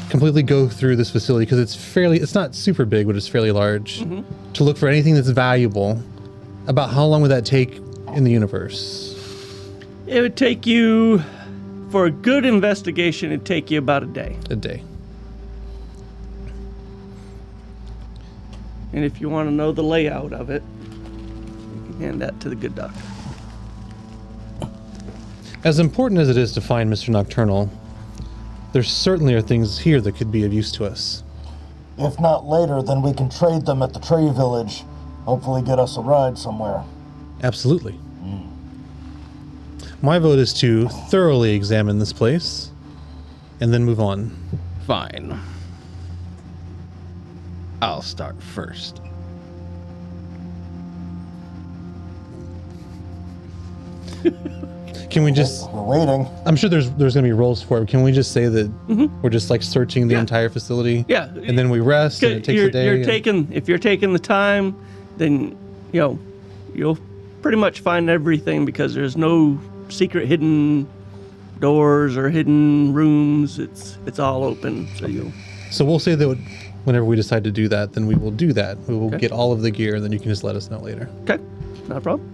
completely go through this facility, because it's not super big, but it's fairly large, to look for anything that's valuable, about how long would that take in the universe? It would take you, for a good investigation, it'd take you about a day. A day. And if you want to know the layout of it, you can hand that to the good doctor. As important as it is to find Mr. Knockturnall, there certainly are things here that could be of use to us. If not later, then we can trade them at the tree village. Hopefully get us a ride somewhere. Absolutely. My vote is to thoroughly examine this place and then move on. Fine. I'll start first. Can we just... We're waiting. I'm sure there's going to be roles for it. Can we just say that we're just like searching the entire facility? Yeah. And then we rest and it takes a day? If you're taking the time, then, you'll pretty much find everything because there's no secret hidden doors or hidden rooms. It's all open. So we'll say that whenever we decide to do that, then we will do that. We will get all of the gear and then you can just let us know later. Okay. Not a problem.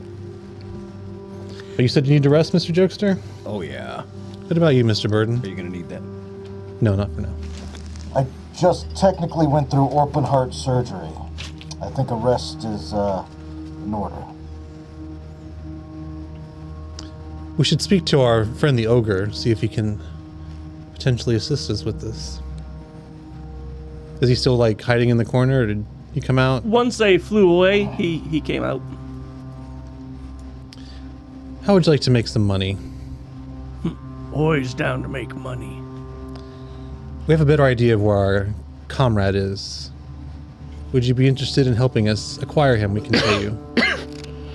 But you said you need to rest, Mr. Jokester? Oh yeah. What about you, Mr. Burden? Are you gonna need that? No, not for now. I just technically went through open heart surgery. I think a rest is in order. We should speak to our friend the ogre, see if he can potentially assist us with this. Is he still like hiding in the corner, or did he come out? Once they flew away, he came out. How would you like to make some money? Always down to make money. We have a better idea of where our comrade is. Would you be interested in helping us acquire him? We can pay you.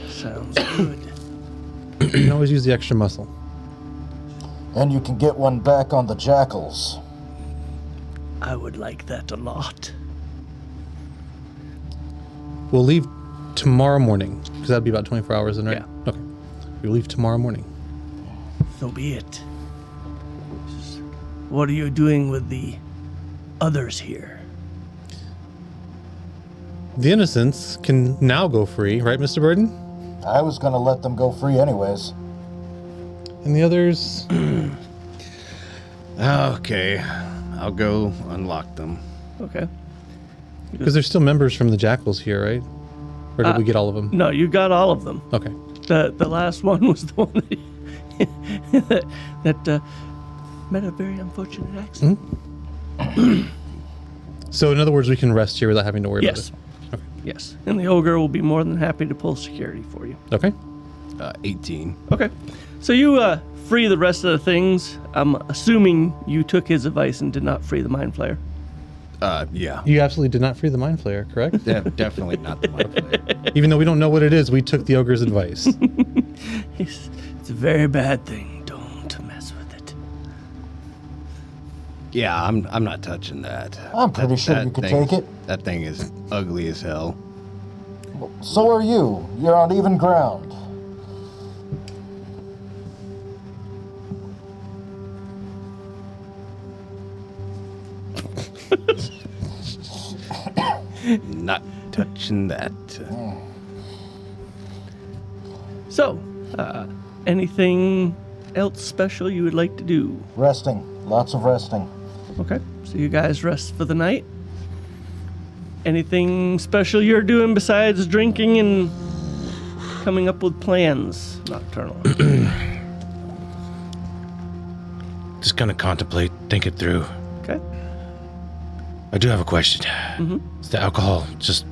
Sounds good. You can always use the extra muscle. And you can get one back on the jackals. I would like that a lot. We'll leave tomorrow morning, because that'd be about 24 hours in, right? Yeah. Okay. We'll leave tomorrow morning. So be it. What are you doing with the others here? the innocents can now go free, right, Mr. Burden? I was gonna let them go free anyways. And the others? Okay, I'll go unlock them. Okay. Because there's still members from the Jackals here, right? Or did we get all of them? No, you got all of them. Okay. The last one was the one that met a very unfortunate accident. So in other words, we can rest here without having to worry Yes. about Yes. And the ogre will be more than happy to pull security for you. it. Okay. 18. Okay. So you free the rest of the things. I'm assuming you took his advice and did not free the Mind Flayer. Yeah. You absolutely did not free the Mind Flayer, correct? Definitely not the mind player. Even though we don't know what it is, we took the ogre's advice. It's a very bad thing. Don't mess with it. Yeah, I'm not touching that. I'm pretty sure you could take it. That thing is ugly as hell. So are you. You're on even ground. Not touching that. So, anything else special you would like to do? Resting. Lots of resting. Okay. So you guys rest for the night. Anything special you're doing besides drinking and coming up with plans, Nocturnal? Just gonna contemplate, think it through. Okay. I do have a question. Is the alcohol just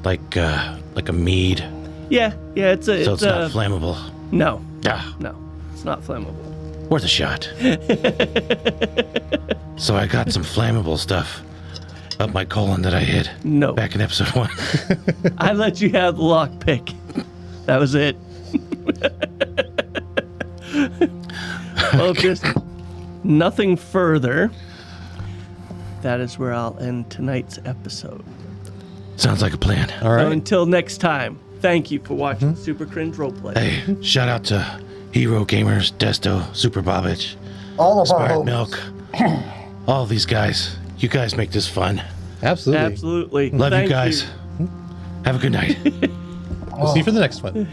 like a mead? Yeah, it's a. So it's not flammable. No, Ah, no, it's not flammable. worth a shot. So I got some flammable stuff up my colon that I hid No, back in episode 1. I let you have the lockpick. That was it. Well, if there's nothing further, that is where I'll end tonight's episode. Sounds like a plan. All So right. until next time, thank you for watching Super Cringe Roleplay. Hey, shout out to Hero Gamers, Desto, Super Bobbage, All of our Smart homies. Milk, all these guys. You guys make this fun. Absolutely. Absolutely. Love Thank you guys. Have a good night. We'll see you for the next one.